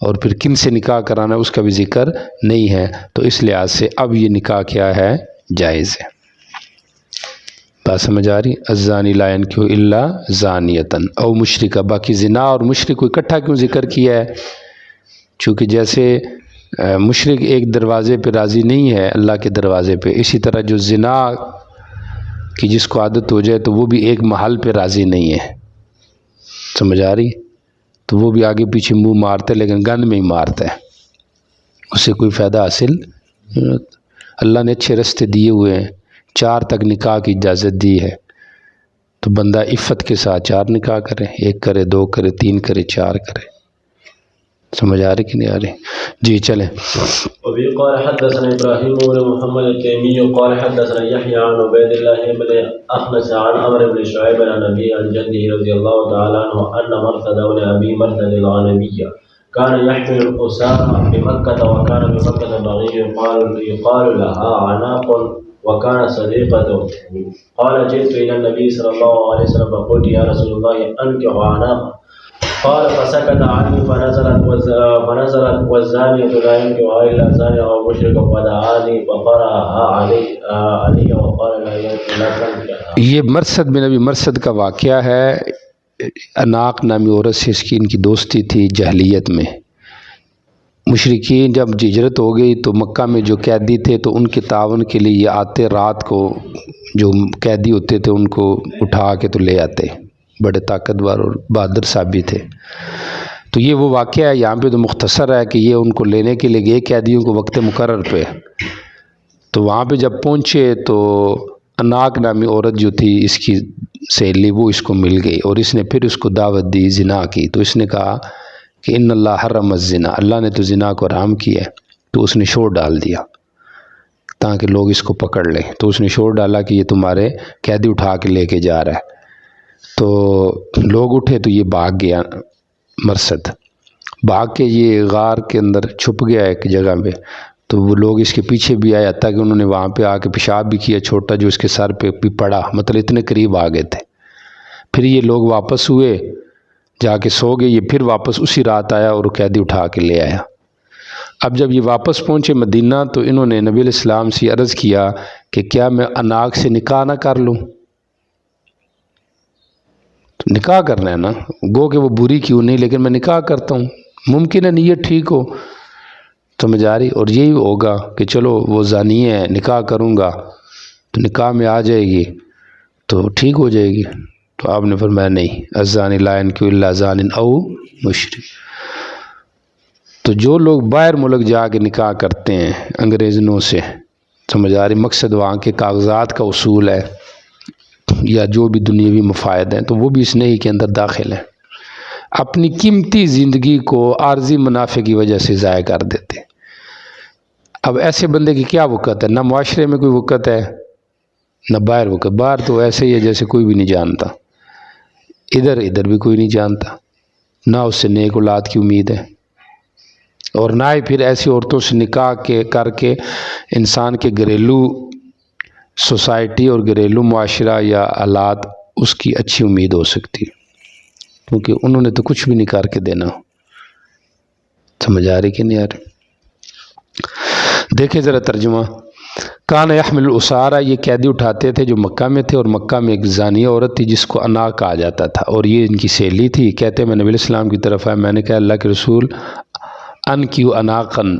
اور پھر کن سے نکاح کرانا اس کا بھی ذکر نہیں ہے، تو اس لحاظ سے اب یہ نکاح کیا ہے؟ جائز ہے۔ بات سمجھ آ رہی؟ الزانی لا ينکح الا زانیۃ او مشرکہ، باقی زنا اور مشرک کو اکٹھا کیوں ذکر کیا ہے؟ چونکہ جیسے مشرک ایک دروازے پہ راضی نہیں ہے اللہ کے دروازے پہ، اسی طرح جو زنا کی جس کو عادت ہو جائے تو وہ بھی ایک محل پہ راضی نہیں ہے، سمجھ آ رہی، تو وہ بھی آگے پیچھے منہ مارتا ہے لیکن گند میں ہی مارتا ہے، اس سے کوئی فائدہ حاصل۔ اللہ نے اچھے رستے دیے ہوئے ہیں، 4 تک نکاح کی اجازت دی ہے، تو بندہ عفت کے ساتھ 4 نکاح کرے، 1 کرے، 2 کرے، 3 کرے، 4 کرے، سمجھ آ رہی کہ نہیں آ رہی؟ جی چلیں۔ وبه قال حدثنا ابراهيم بن محمد التيمي قال حدثنا يحيى عن عبيد الله بن اخنس عن عمرو بن شعيب عن ابي عن جده رضي الله تعالى عنه ان مرثد بن ابي مرثد الغنمي كان يحمل الاسارى بمكة وكان بمكة بغي يقال لها عناق وكان صديقته. قال جئت الى النبي صلى الله عليه وسلم فقلت يا رسول الله انكح عناق، قال فسكت عني فنزلت والزانية لا ينكحها إلا زاني أو مشرك فدعاني فقرأها علي وقال لا تنكحها۔ یہ مرثد بن ابی مرثد کا واقعہ ہے، عناق نامی عورت سے اس کی ان کی دوستی تھی جاہلیت میں۔ مشرکین جب ہجرت ہو گئی تو مکہ میں جو قیدی تھے تو ان کے تعاون کے لیے یہ آتے، رات کو جو قیدی ہوتے تھے ان کو اٹھا کے تو لے آتے، بڑے طاقتور اور بہادر صاحب بھی تھے۔ تو یہ وہ واقعہ ہے، یہاں پہ تو مختصر ہے کہ یہ ان کو لینے کے لیے گئے قیدیوں کو وقت مقرر پہ، تو وہاں پہ جب پہنچے تو عناق نامی عورت جو تھی اس کی سہیلی وہ اس کو مل گئی، اور اس نے پھر اس کو دعوت دی زنا کی، تو اس نے کہا کہ ان اللہ حرم الزنا، اللہ نے تو زنا کو حرام کیا ہے، تو اس نے شور ڈال دیا تاکہ لوگ اس کو پکڑ لیں۔ تو اس نے شور ڈالا کہ یہ تمہارے قیدی اٹھا کے لے کے جا رہا ہے۔ تو لوگ اٹھے تو یہ بھاگ گیا، مرثد بھاگ کے یہ غار کے اندر چھپ گیا ایک جگہ پہ۔ تو وہ لوگ اس کے پیچھے بھی آئے، حتیٰ کہ انہوں نے وہاں پہ آ کے پیشاب بھی کیا چھوٹا، جو اس کے سر پہ بھی پڑا، مطلب اتنے قریب آ گئے تھے۔ پھر یہ لوگ واپس ہوئے، جا کے سو گئے۔ یہ پھر واپس اسی رات آیا اور قیدی اٹھا کے لے آیا۔ اب جب یہ واپس پہنچے مدینہ تو انہوں نے نبی علیہ السلام سے عرض کیا کہ کیا میں اناق سے نکاح نہ کر لوں؟ تو نکاح کرنا ہے نا، گو کہ وہ بری کیوں نہیں، لیکن میں نکاح کرتا ہوں، ممکن ہے نیت ٹھیک ہو، سمجھ آ رہی؟ اور یہی ہوگا کہ چلو وہ زانی ہے، نکاح کروں گا تو نکاح میں آ جائے گی تو ٹھیک ہو جائے گی۔ تو آپ نے فرمایا نہیں، الزانی لا ينکح الا زان او مشرک۔ تو جو لوگ باہر ملک جا کے نکاح کرتے ہیں انگریزوں سے، سمجھ آ رہی؟ مقصد وہاں کے کاغذات کا اصول ہے یا جو بھی دنیاوی مفائد ہیں، تو وہ بھی اس نہی کے اندر داخل ہیں۔ اپنی قیمتی زندگی کو عارضی منافع کی وجہ سے ضائع کر دیتے۔ اب ایسے بندے کی کیا وقت ہے؟ نہ معاشرے میں کوئی وقت ہے، نہ باہر وقت۔ باہر تو ایسے ہی ہے جیسے کوئی بھی نہیں جانتا، ادھر بھی کوئی نہیں جانتا، نہ اس سے نیک اولاد کی امید ہے، اور نہ ہی پھر ایسی عورتوں سے نکاح کر کے انسان کے گھریلو سوسائٹی اور گھریلو معاشرہ یا حالات اس کی اچھی امید ہو سکتی، کیونکہ انہوں نے تو کچھ بھی نہیں کر کے دینا۔ سمجھ آ رہی کہ نہیں آ رہی؟ دیکھیں ذرا ترجمہ۔ کان یحمل الاسارہ، یہ قیدی اٹھاتے تھے جو مکہ میں تھے، اور مکہ میں ایک زانیہ عورت تھی جس کو اناق کہا جاتا تھا، اور یہ ان کی سہیلی تھی۔ کہتے ہیں میں نبی علیہ السلام کی طرف آیا، میں نے کہا اللہ کے رسول ان کیو اناقن،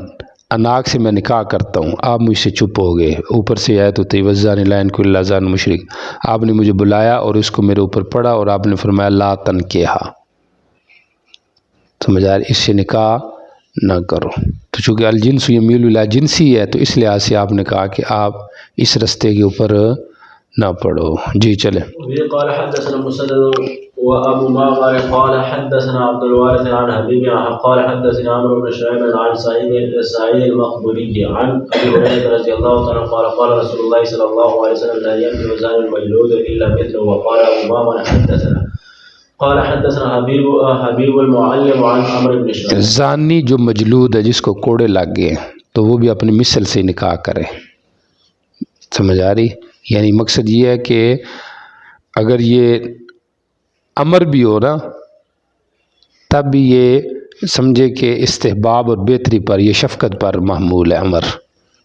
اناق سے میں نکاح کرتا ہوں۔ آپ مجھ سے چپ ہو گئے۔ اوپر سے آیت ہوتی ہے والزانی لا ينکح الا زان مشرک۔ آپ نے مجھے بلایا اور اس کو میرے اوپر پڑا، اور آپ نے فرمایا لا تنکحا، سمجھ آ رہی؟ اس سے نکاح نہ کرو۔ تو چونکہ الجنس یمیل الی جنسی ہے، تو اس لحاظ سے آپ نے کہا کہ آپ اس رستے کے اوپر نہ پڑھو۔ جی چلیں۔ قال حدثنا مسدد وابو معمر قال حدثنا عبد الوارث عن حبيب قال حدثنا عمرو بن شعيب عن سعيد المقبوري عن ابي هريره رضي الله عنه قال قال رسول الله صلى الله عليه وسلم لا ينكح زان المجلود الا مثله. وقال ابو معمر حدثنا قال حدثنا حبیب المعلم عن عمرو بن شعيب۔ زانی جو مجلود ہے، جس کو کوڑے لگ گئے، تو وہ بھی اپنی مثل سے نکاح کرے۔ سمجھ آ رہی؟ یعنی مقصد یہ ہے کہ اگر یہ امر بھی ہو نا، تب بھی یہ سمجھے کہ استحباب اور بہتری پر، یہ شفقت پر محمول ہے امر،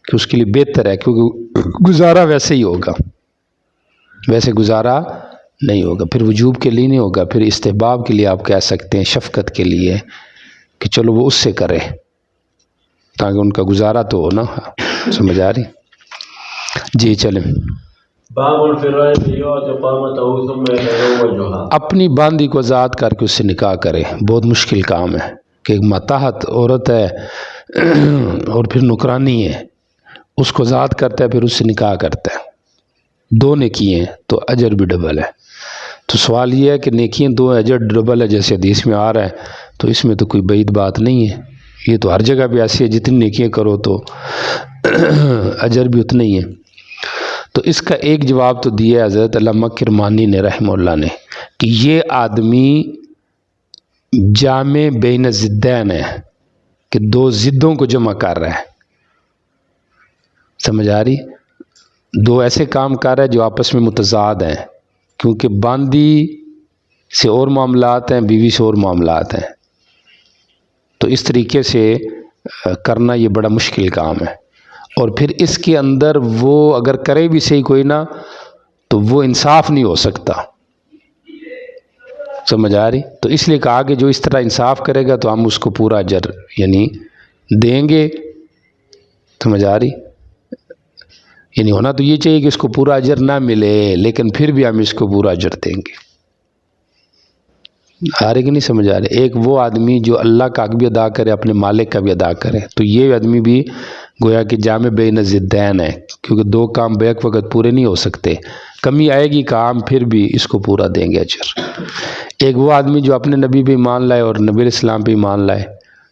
کہ اس کے لیے بہتر ہے، کیونکہ گزارا ویسے ہی ہوگا، ویسے گزارا نہیں ہوگا، پھر وجوب کے لیے نہیں ہوگا، پھر استحباب کے لیے آپ کہہ سکتے ہیں، شفقت کے لیے کہ چلو وہ اس سے کرے تاکہ ان کا گزارا تو ہو نا۔ سمجھ آ رہی؟ جی چلیں۔ باب الفراء یعطی قامته ثم يتزوجها۔ اپنی باندی کو آزاد کر کے اس سے نکاح کرے، بہت مشکل کام ہے کہ ایک ماتحت عورت ہے اور پھر نکرانی ہے، اس کو آزاد کرتا ہے، پھر اس سے نکاح کرتا ہے، دو نیکیاں ہیں تو اجر بھی ڈبل ہے۔ تو سوال یہ ہے کہ نیکیاں دو ہیں، اجر ڈبل ہے، جیسے حدیث میں آ رہا ہے، تو اس میں تو کوئی بعید بات نہیں ہے، یہ تو ہر جگہ بھی ایسی ہے، جتنی نیکیاں کرو تو اجر بھی اتنا ہی ہے۔ تو اس کا ایک جواب تو دیا ہے حضرت علامہ کرمانی نے رحمہ اللہ نے، کہ یہ آدمی جامع بین ضدین ہے، کہ دو ضدوں کو جمع کر رہا ہے۔ سمجھ آ رہی؟ دو ایسے کام کر رہا ہے جو آپس میں متضاد ہیں، کیونکہ باندی سے اور معاملات ہیں، بیوی سے اور معاملات ہیں، تو اس طریقے سے کرنا یہ بڑا مشکل کام ہے۔ اور پھر اس کے اندر وہ اگر کرے بھی صحیح کوئی نہ، تو وہ انصاف نہیں ہو سکتا۔ سمجھ آ رہی؟ تو اس لیے کہا کہ جو اس طرح انصاف کرے گا تو ہم اس کو پورا اجر یعنی دیں گے۔ سمجھ آ رہی؟ یعنی ہونا تو یہ چاہیے کہ اس کو پورا اجر نہ ملے، لیکن پھر بھی ہم اس کو پورا اجر دیں گے۔ آ رہے کہ نہیں سمجھ آ رہے؟ ایک وہ آدمی جو اللہ کا حق بھی ادا کرے، اپنے مالک کا بھی ادا کرے، تو یہ آدمی بھی گویا کہ جامع بین ضدین ہے، کیونکہ دو کام بیک وقت پورے نہیں ہو سکتے، کمی آئے گی کام، پھر بھی اس کو پورا دیں گے اجر۔ ایک وہ آدمی جو اپنے نبی پہ ایمان لائے اور نبی علیہ السلام پہ ایمان لائے،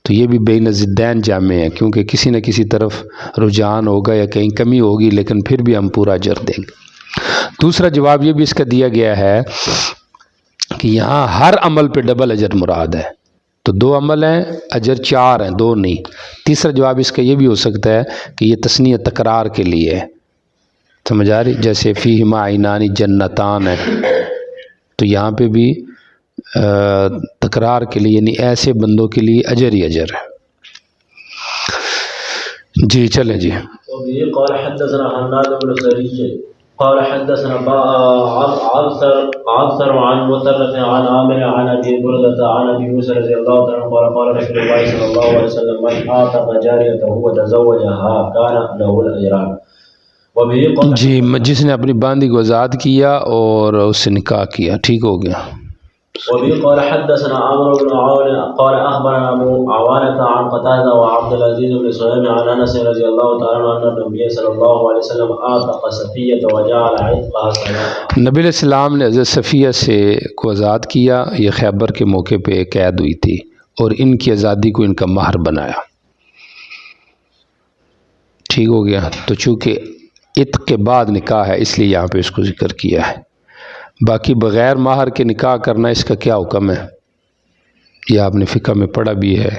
تو یہ بھی بین ضدین جامع ہے، کیونکہ کسی نہ کسی طرف رجحان ہوگا یا کہیں کمی ہوگی، لیکن پھر بھی ہم پورا اجر دیں گے۔ دوسرا جواب یہ بھی اس کا دیا گیا ہے کہ یہاں ہر عمل پہ ڈبل اجر مراد ہے، تو 2 عمل ہیں، اجر 4 ہیں، 2 نہیں۔ تیسرا جواب اس کا یہ بھی ہو سکتا ہے کہ یہ تثنیہ تکرار کے لیے ہے، سمجھ آ رہی؟ جیسے فیہما عینان جنتان ہے، تو یہاں پہ بھی تکرار کے لیے، یعنی ایسے بندوں کے لیے اجر ہی اجر ہے۔ جی چلیں جی۔ وبه قال حدثنا حناد بن سري قال حدثنا عبثر عن مطرف عن عامر عن ابي برده عن ابي موسى رضي الله عنه قال قال رسول الله صلى الله عليه وسلم من اعتق جاريته وتزوجها كان له الاجران۔ وبه قال جی، جس نے اپنی باندی کو آزاد کیا اور اس سے نکاح کیا، ٹھیک ہو گیا۔ وبه قال حدثنا عمرو بن عون قال اخبرنا ابو عوانة عن قتادة وعبد العزيز بن صهيب عن انس رضي الله تعالى عنه ان النبي صلى الله عليه وسلم اعتق صفية وجعل عتقها صدقة۔ نبی علیہ السلام نے حضرت صفیہ سے کو آزاد کیا، یہ خیبر کے موقع پہ قید ہوئی تھی، اور ان کی آزادی کو ان کا مہر بنایا، ٹھیک ہو گیا۔ تو چونکہ عتق کے بعد نکاح ہے، اس لیے یہاں پہ اس کو ذکر کیا ہے۔ باقی بغیر مہر کے نکاح کرنا، اس کا کیا حکم ہے، یہ آپ نے فقہ میں پڑھا بھی ہے،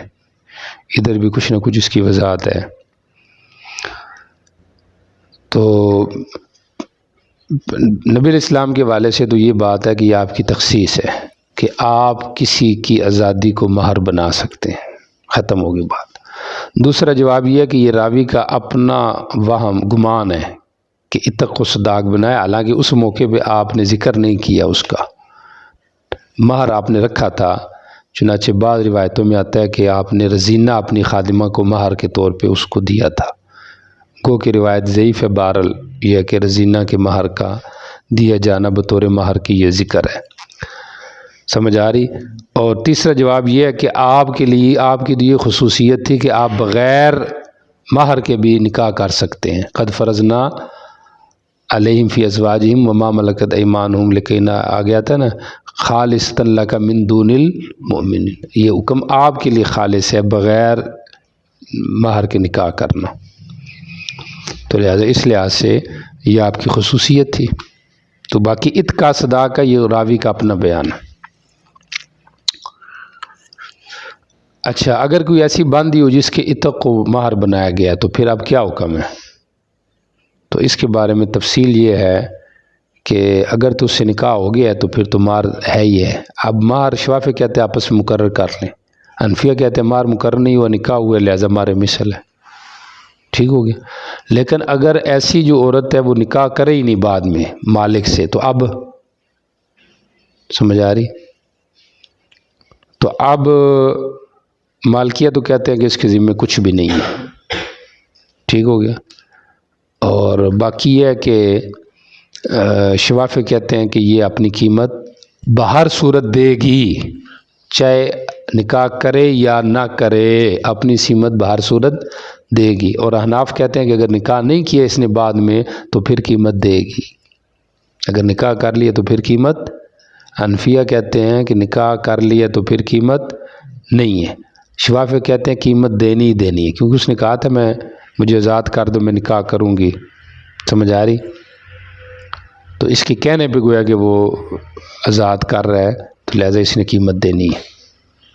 ادھر بھی کچھ نہ کچھ اس کی وضاحت ہے۔ تو نبی علیہ السلام کے حوالے سے تو یہ بات ہے کہ یہ آپ کی تخصیص ہے کہ آپ کسی کی آزادی کو مہر بنا سکتے ہیں، ختم ہوگی بات۔ دوسرا جواب یہ ہے کہ یہ راوی کا اپنا وہم گمان ہے کہ عتق کو صداق بنایا، حالانکہ اس موقع پہ آپ نے ذکر نہیں کیا، اس کا مہر آپ نے رکھا تھا۔ چنانچہ بعض روایتوں میں آتا ہے کہ آپ نے رزینہ اپنی خادمہ کو مہر کے طور پہ اس کو دیا تھا، گو کہ روایت ضعیف ہے، بہرحال یہ کہ رزینہ کے مہر کا دیا جانا بطور مہر کی یہ ذکر ہے، سمجھ آ رہی؟ اور تیسرا جواب یہ ہے کہ آپ کے لیے، آپ کی یہ خصوصیت تھی کہ آپ بغیر مہر کے بھی نکاح کر سکتے ہیں۔ قد فرضنا علیہم فی ازواجہم وما ملکت ایمانہم، لیکن آ گیا تھا نا خالصۃ لک من دون المؤمنین، یہ حکم آپ کے لیے خالص ہے، بغیر مہر کے نکاح کرنا، تو لہٰذا اس لحاظ سے یہ آپ کی خصوصیت تھی۔ تو باقی عتق کا صداق کا یہ راوی کا اپنا بیان ہے۔ اچھا، اگر کوئی ایسی باندی ہو جس کے عتق کو مہر بنایا گیا تو پھر اب کیا حکم ہے؟ تو اس کے بارے میں تفصیل یہ ہے کہ اگر تو اس سے نکاح ہو گیا ہے تو پھر تو مہر ہے ہی ہے۔ اب مہر شوافی کہتے ہیں آپس میں مقرر کر لیں، حنفیہ کہتے ہیں مہر مقرر نہیں ہوا، نکاح ہوا، لہذا مہر مثل ہے، ٹھیک ہو گیا۔ لیکن اگر ایسی جو عورت ہے وہ نکاح کرے ہی نہیں بعد میں مالک سے، تو اب سمجھ آ رہی؟ تو اب مالکیہ تو کہتے ہیں کہ اس کے ذمہ کچھ بھی نہیں ہے، ٹھیک ہو گیا۔ اور باقی یہ ہے کہ شوافی کہتے ہیں کہ یہ اپنی قیمت بہر صورت دے گی، چاہے نکاح کرے یا نہ کرے، اپنی قیمت بہر صورت دے گی۔ اور احناف کہتے ہیں کہ اگر نکاح نہیں کیا اس نے بعد میں تو پھر قیمت دے گی، اگر نکاح کر لیا تو پھر قیمت۔ حنفیہ کہتے ہیں کہ نکاح کر لیا تو پھر قیمت نہیں ہے۔ شوافی کہتے ہیں قیمت دینی ہی دینی ہے، کیونکہ اس نے کہا تھا مجھے آزاد کر دو، میں نکاح کروں گی، سمجھ آ رہی؟ تو اس کے کہنے پہ گویا کہ وہ آزاد کر رہا ہے، تو لہذا اس نے قیمت دینی ہے۔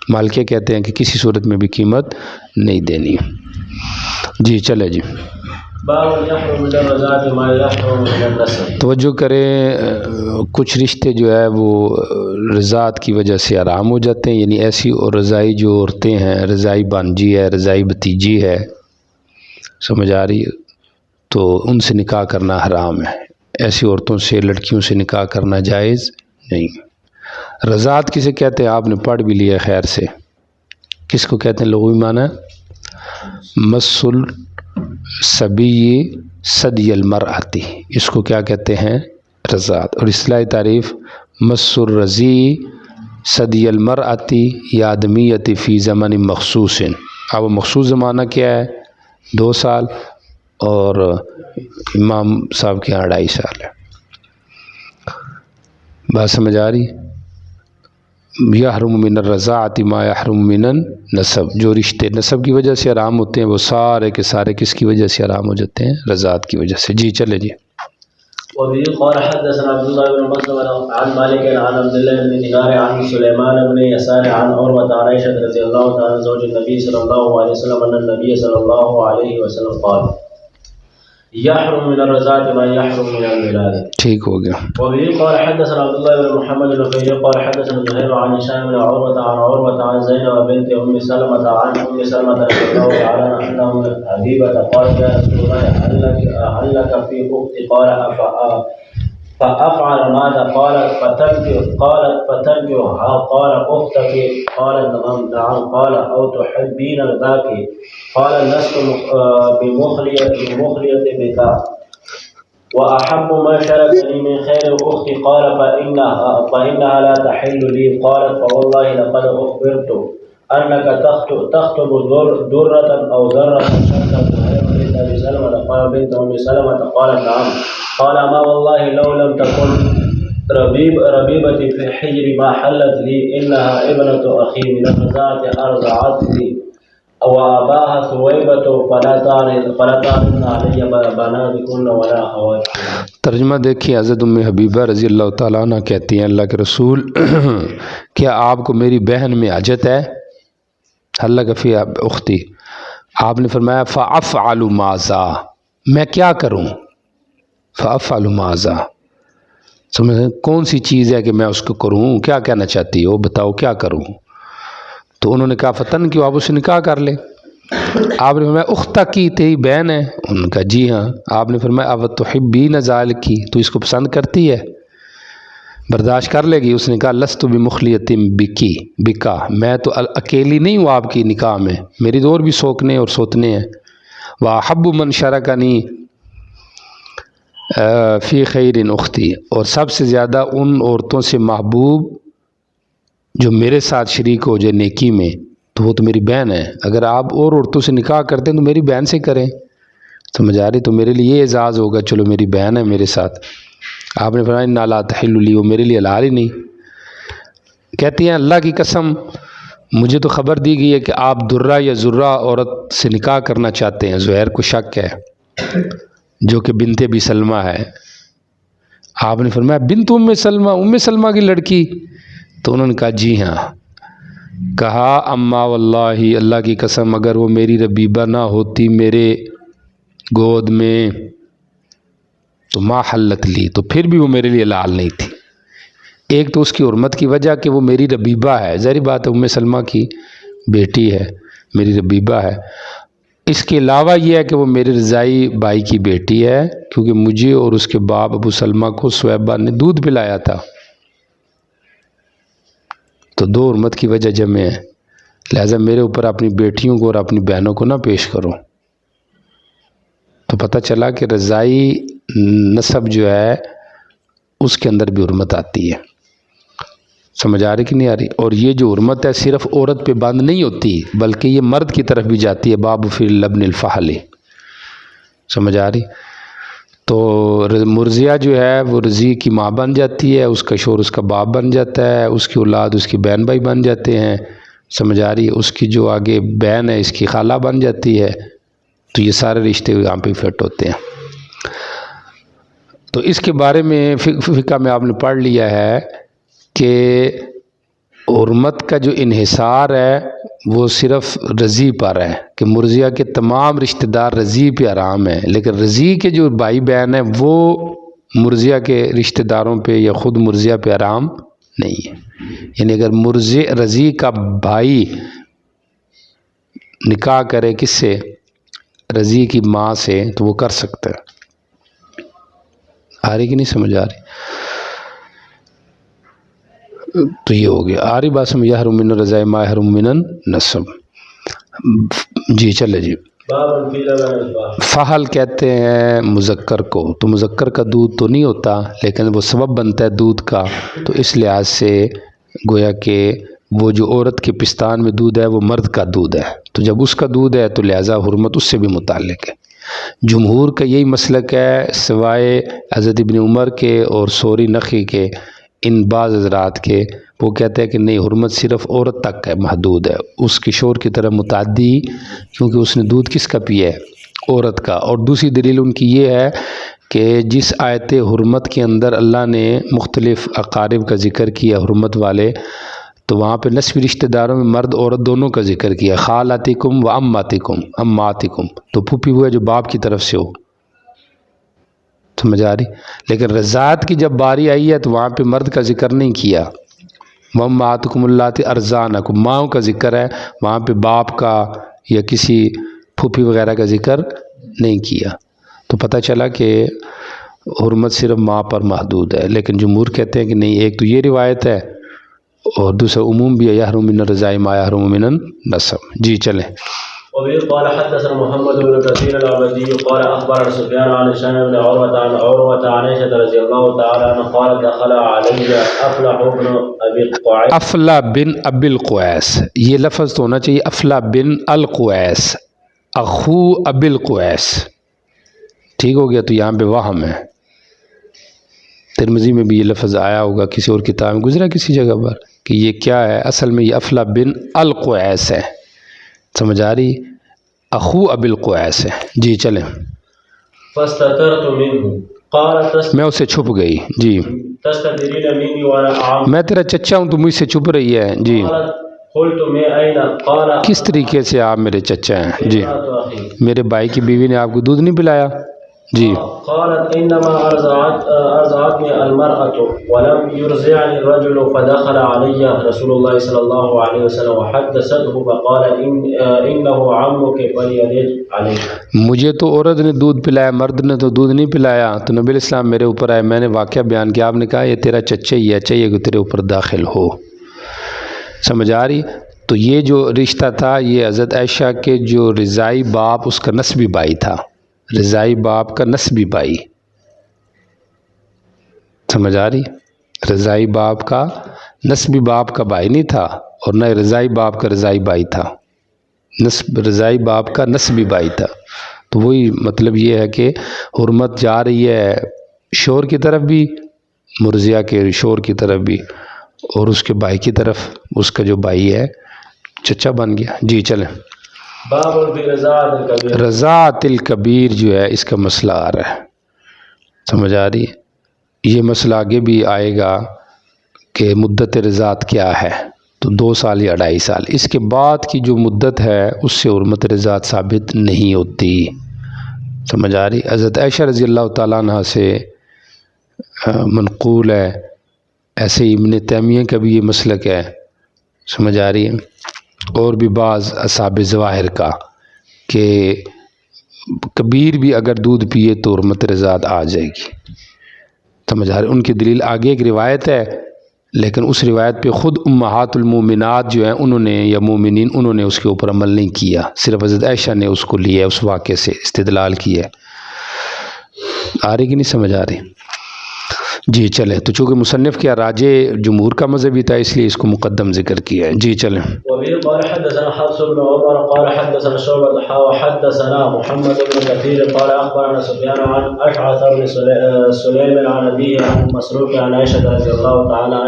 مالکیہ کہتے ہیں کہ کسی صورت میں بھی قیمت نہیں دینی ہے۔ جی چلے جی۔ توجہ کریں، کچھ رشتے جو ہے وہ رضاعت کی وجہ سے حرام ہو جاتے ہیں، یعنی ایسی اور رضائی جو عورتیں ہیں، رضائی بانجی ہے، رضائی بھتیجی ہے، سمجھ آ رہی ہے، تو ان سے نکاح کرنا حرام ہے، ایسی عورتوں سے، لڑکیوں سے نکاح کرنا جائز نہیں۔ رضاعت کسے کہتے ہیں آپ نے پڑھ بھی لیا خیر سے، کس کو کہتے ہیں لغوی معنی؟ مس الصبی ثدی المرأتی، اس کو کیا کہتے ہیں؟ رضاعت۔ اور اصطلاحی تعریف مس الرضی ثدی المرأتی یا آدمیتی فی زمن مخصوص۔ اب مخصوص زمانہ کیا ہے؟ 2 سال، اور امام صاحب کے 2.5 سال ہے، بات سمجھ آ رہی؟ یحرم من الرضاعۃ ما یحرم من النسب، جو رشتے نسب کی وجہ سے حرام ہوتے ہیں وہ سارے کے سارے کس کی وجہ سے حرام ہو جاتے ہیں؟ رضاعت کی وجہ سے۔ جی چلے جی۔ وبه قال حدثنا عبد الله بن مسلم عن مالك عن عبد الله بن دينار عن سليمان بن يسار عن عروة عن عائشة رضي الله تعالى زوج النبي صلى الله عليه وسلم أن النبي صلى الله عليه وسلم قال يحرم من الرضاعة ما يحرم من الولادة۔ ٹھیک ہو گیا۔ وبه قال حدثنا عبد الله بن محمد النفيلي قال حدثنا زهير عن هشام بن عروة عن زينب بنت أم سلمة عن أم سلمة رضي الله تعالى عنها أن حبيبة قالت يا رسول الله هل لك في أختي؟ قال فأفعل ماذا؟ قالت فتنكحها. قال أختك؟ قال نعم. قال أو تحبين ذاك؟ قال لست بمخلية بك وأحب ما شركني من خير أختي. قال فإنها لا تحل لي. قالت فوالله لقد أخبرت أنك تخطب درة أو ذرة شكا بنت أبي سلمة. قال بنت أم سلمة قالت نعم. قال ما والله لو لم تكن ربيبتي في حجر ما حلت لي. إنها ابنة أخي من الرضاعة أرضعتني وأباها ثويبة فلا تعرضن علي بناتكن ولا أخواتكن۔ ترجمہ دیکھیے، حضرت ام حبیبہ رضی اللہ تعالیٰ عنہ کہتی ہیں اللہ کے رسول کیا آپ کو میری بہن میں حاجت ہے؟ حلق فی اختی، آپ نے فرمایا فافعل ماذا، میں کیا کروں؟ فافعل ماذا، سمجھ کون سی چیز ہے کہ میں اس کو کروں؟ کیا کہنا چاہتی ہو بتاؤ کیا کروں؟ تو انہوں نے کہا فتن کیوں، آپ اس سے نکاح کر لیں۔ آپ نے فرمایا اختہ کی تیری بہن ہے؟ انہوں نے کہا جی ہاں۔ آپ نے فرمایا اب تحبین ذالک کی، تو اس کو پسند کرتی ہے، برداشت کر لے گی؟ اس نے کہا لست بمخلیۃ بکا، میں تو اکیلی نہیں ہوں آپ کی نکاح میں، میری تو اور بھی سوکنے اور سوتنے ہیں۔ واحب من شرکنی فی خیر اختی، اور سب سے زیادہ ان عورتوں سے محبوب جو میرے ساتھ شریک ہو جائے نیکی میں تو وہ تو میری بہن ہے۔ اگر آپ اور عورتوں سے نکاح کرتے ہیں تو میری بہن سے کریں، سمجھ آ رہی؟ تو میرے لیے یہ اعزاز ہوگا، چلو میری بہن ہے میرے ساتھ۔ آپ نے فرمایا انا لا تحل لی، وہ میرے لیے حلال ہی نہیں۔ کہتی ہیں اللہ کی قسم مجھے تو خبر دی گئی ہے کہ آپ درہ یا زرہ عورت سے نکاح کرنا چاہتے ہیں، زہیر کو شک ہے، جو کہ بنت ابی سلمہ ہے۔ آپ نے فرمایا بنت ام سلمہ کی لڑکی؟ تو انہوں نے کہا جی ہاں۔ کہا اما واللہ، اللہ کی قسم اگر وہ میری ربیبہ نہ ہوتی میرے گود میں تو ما حلت لی، تو پھر بھی وہ میرے لیے حلال نہیں تھی۔ ایک تو اس کی حرمت کی وجہ کہ وہ میری ربیبہ ہے، ظاہری بات ہے ام سلمہ کی بیٹی ہے، میری ربیبہ ہے۔ اس کے علاوہ یہ ہے کہ وہ میرے رضائی بھائی کی بیٹی ہے، کیونکہ مجھے اور اس کے باپ ابو سلمہ کو سویبہ نے دودھ پلایا تھا، تو دو حرمت کی وجہ جمع ہے، لہذا میرے اوپر اپنی بیٹیوں کو اور اپنی بہنوں کو نہ پیش کرو۔ تو پتہ چلا کہ رضائی نسب جو ہے اس کے اندر بھی حرمت آتی ہے، سمجھ آ رہی کہ نہیں آ رہی؟ اور یہ جو حرمت ہے صرف عورت پہ بند نہیں ہوتی بلکہ یہ مرد کی طرف بھی جاتی ہے، باب فی لبن الفحل، سمجھ آ رہی؟ تو مرضیہ جو ہے وہ رضی کی ماں بن جاتی ہے، اس کا شوہر اس کا باپ بن جاتا ہے، اس کی اولاد اس کی بہن بھائی بن جاتے ہیں، سمجھ آ رہی ہے؟ اس کی جو آگے بہن ہے اس کی خالہ بن جاتی ہے، تو یہ سارے رشتے یہاں پہ فٹ ہوتے ہیں۔ تو اس کے بارے میں فقہ میں آپ نے پڑھ لیا ہے کہ حرمت کا جو انحصار ہے وہ صرف رضی پر ہے، کہ مرضیہ کے تمام رشتہ دار رضی پہ حرام ہیں، لیکن رضی کے جو بھائی بہن ہیں وہ مرضیہ کے رشتہ داروں پہ یا خود مرضیہ پہ حرام نہیں ہے۔ یعنی اگر رضی کا بھائی نکاح کرے کس سے؟ رضی کی ماں سے، تو وہ کر سکتا ہے۔ آ رہی کہ نہیں سمجھ آ رہی؟ تو یہ ہو گیا آ رہی بات سمجھ، یحرم من الرضاع ما یحرم من النسب۔ جی چلے جی۔ فحل کہتے ہیں مذکر کو، تو مذکر کا دودھ تو نہیں ہوتا لیکن وہ سبب بنتا ہے دودھ کا، تو اس لحاظ سے گویا کہ وہ جو عورت کے پستان میں دودھ ہے وہ مرد کا دودھ ہے، تو جب اس کا دودھ ہے تو لہذا حرمت اس سے بھی متعلق ہے۔ جمہور کا یہی مسلک ہے سوائے حضرت ابن عمر کے اور سوری نخی کے، ان بعض حضرات کے وہ کہتے ہیں کہ نہیں، حرمت صرف عورت تک ہے، محدود ہے، اس کے شوہر کی طرف متعدی، کیونکہ اس نے دودھ کس کا پیا ہے؟ عورت کا۔ اور دوسری دلیل ان کی یہ ہے کہ جس آیت حرمت کے اندر اللہ نے مختلف اقارب کا ذکر کیا حرمت والے، تو وہاں پہ نسبی رشتہ داروں میں مرد عورت دونوں کا ذکر کیا، خالاتکم و اماتکم، تو پھوپھی وہ ہے جو باپ کی طرف سے ہو، سمجھ آ رہی؟ لیکن رضاعت کی جب باری آئی ہے تو وہاں پہ مرد کا ذکر نہیں کیا، واماتکم اللاتی ارضعنکم، ماؤں کا ذکر ہے، وہاں پہ باپ کا یا کسی پھوپھی وغیرہ کا ذکر نہیں کیا۔ تو پتہ چلا کہ حرمت صرف ماں پر محدود ہے، لیکن جمہور کہتے ہیں کہ نہیں، ایک تو یہ روایت ہے اور دوسرا عموم بھی ہے، یحرم من الرضاع ما یحرم من النسب۔ جی چلیں۔ وبه قال حدثنا محمد بن كثير العبدي قال اخبرنا سفيان عن هشام بن عروة عن عائشة رضي الله تعالى عنها قالت دخل علي افلح بن ابي القعيس، افلا بن ابی القعیس، یہ لفظ تو ہونا چاہیے افلا بن القعیس، اخو ابی القعیس، ٹھیک ہو گیا؟ تو یہاں پہ وہم ہے، ترمذی میں بھی یہ لفظ آیا ہوگا، کسی اور کتاب میں گزرا کسی جگہ پر کہ یہ کیا ہے، اصل میں یہ افلا بن القعیس ہے، سمجھ آ رہی؟ اخو ابی القعیس ہے۔ جی چلیں۔ فاستترت منه قالت میں اسے چھپ گئی، جی، تستترين مني وانا اعم، میں تیرا چچا ہوں تو مجھ سے چھپ رہی ہے، جی، قلت من اين؟ قال کس طریقے سے آپ میرے چچا ہیں؟ جی، امرأة اخي، میرے بھائی کی بیوی نے آپ کو دودھ نہیں پلایا؟ جی، قالت انما ارضعتني المرأة ولم يرضعني الرجل، فدخل علي رسول الله صلى الله عليه وسلم وحدثته فقال انه عمك فليلد عليك، مجھے تو عورت نے دودھ پلایا، مرد نے تو دودھ نہیں پلایا، تو نبی الاسلام میرے اوپر آئے، میں نے واقعہ بیان کیا، آپ نے کہا یہ تیرا چچا ہی ہے، چاہیے کہ تیرے اوپر داخل ہو، سمجھ آ رہی؟ تو یہ جو رشتہ تھا یہ حضرت عائشہ کے جو رضائی باپ، اس کا نسبی بھائی تھا، رضائی باپ کا نسبی بھائی، سمجھ آ رہی؟ رضائی باپ کا نسبی باپ کا بھائی نہیں تھا، اور نہ رضائی باپ کا رضائی بھائی تھا، رضائی باپ کا نسبی بھائی تھا۔ تو وہی مطلب یہ ہے کہ حرمت جا رہی ہے شوہر کی طرف بھی، مرضیہ کے شوہر کی طرف بھی، اور اس کے بھائی کی طرف، اس کا جو بھائی ہے چچا بن گیا۔ جی چلیں۔ باب فی رضاعت الکبیر، رضاعت الکبیر جو ہے اس کا مسئلہ آ رہا ہے، سمجھ آ رہی ہے؟ یہ مسئلہ آگے بھی آئے گا کہ مدت رضاعت کیا ہے، تو 2 سال یا 2.5 سال، اس کے بعد کی جو مدت ہے اس سے حرمت رضاعت ثابت نہیں ہوتی، سمجھ آ رہی؟ حضرت عائشہ رضی اللہ تعالیٰ عنہ سے منقول ہے، ایسے ہی ابن تیمیہ کا بھی یہ مسلک ہے، سمجھ آ رہی ہے، اور بھی بعض اصحاب ظواہر کا، کہ کبیر بھی اگر دودھ پیے تو حرمت رضاعت آ جائے گی، سمجھ آ رہی؟ ان کی دلیل آگے ایک روایت ہے، لیکن اس روایت پہ خود امہات المومنات جو ہیں انہوں نے، یا مومنین، انہوں نے اس کے اوپر عمل نہیں کیا، صرف حضرت عائشہ نے اس کو لیا، اس واقعے سے استدلال کیا۔ آ رہی کہ نہیں سمجھ آ رہی؟ جی چلیں۔ تو چونکہ مصنف کیا راجع جمہور کا مذہب بھی تھا، اس لیے اس کو مقدم ذکر کیا ہے۔ جی چلیں۔ وبه قال حدثنا حفص بن عمر قال حدثنا شعبة وحدثنا محمد بن كثير قال اخبرنا سفيان عن اشعث بن سليم عن ابيه عن مسروق عن عائشة رضي الله تعالى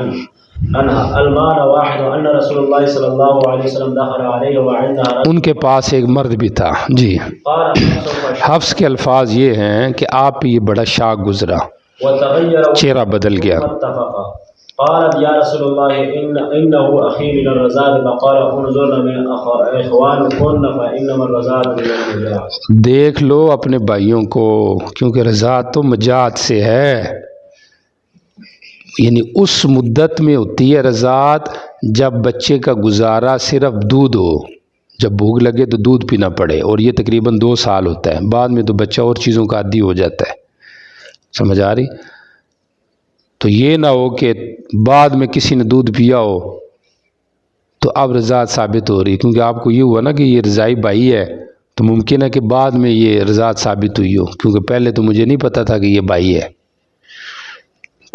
عنها المعنى واحد ان رسول الله صلى الله عليه وسلم دخل عليه وعندها ان کے پاس ایک مرد بھی تھا، جی، قال حفص کے الفاظ یہ ہیں کہ آپ پہ یہ بڑا شاک گزرا، وتغير چہرہ بدل گیا، اتفقا قالت يا رسول الله انه اخي من الرزاق فقال انظرنا من اخوانكن فانما الرزاق من الرزاق، دیکھ لو اپنے بھائیوں کو، کیونکہ رضاعت تو مجاعت سے ہے، یعنی اس مدت میں ہوتی ہے رضاعت جب بچے کا گزارا صرف دودھ ہو، جب بھوک لگے تو دودھ پینا پڑے، اور یہ تقریباً 2 سال ہوتا ہے، بعد میں تو بچہ اور چیزوں کا عادی ہو جاتا ہے، سمجھ آ رہی؟ تو یہ نہ ہو کہ بعد میں کسی نے دودھ پیا ہو تو اب رضاعت ثابت ہو رہی، کیونکہ آپ کو یہ ہوا نا کہ یہ رضائی بھائی ہے، تو ممکن ہے کہ بعد میں یہ رضاعت ثابت ہوئی ہو، کیونکہ پہلے تو مجھے نہیں پتہ تھا کہ یہ بھائی ہے،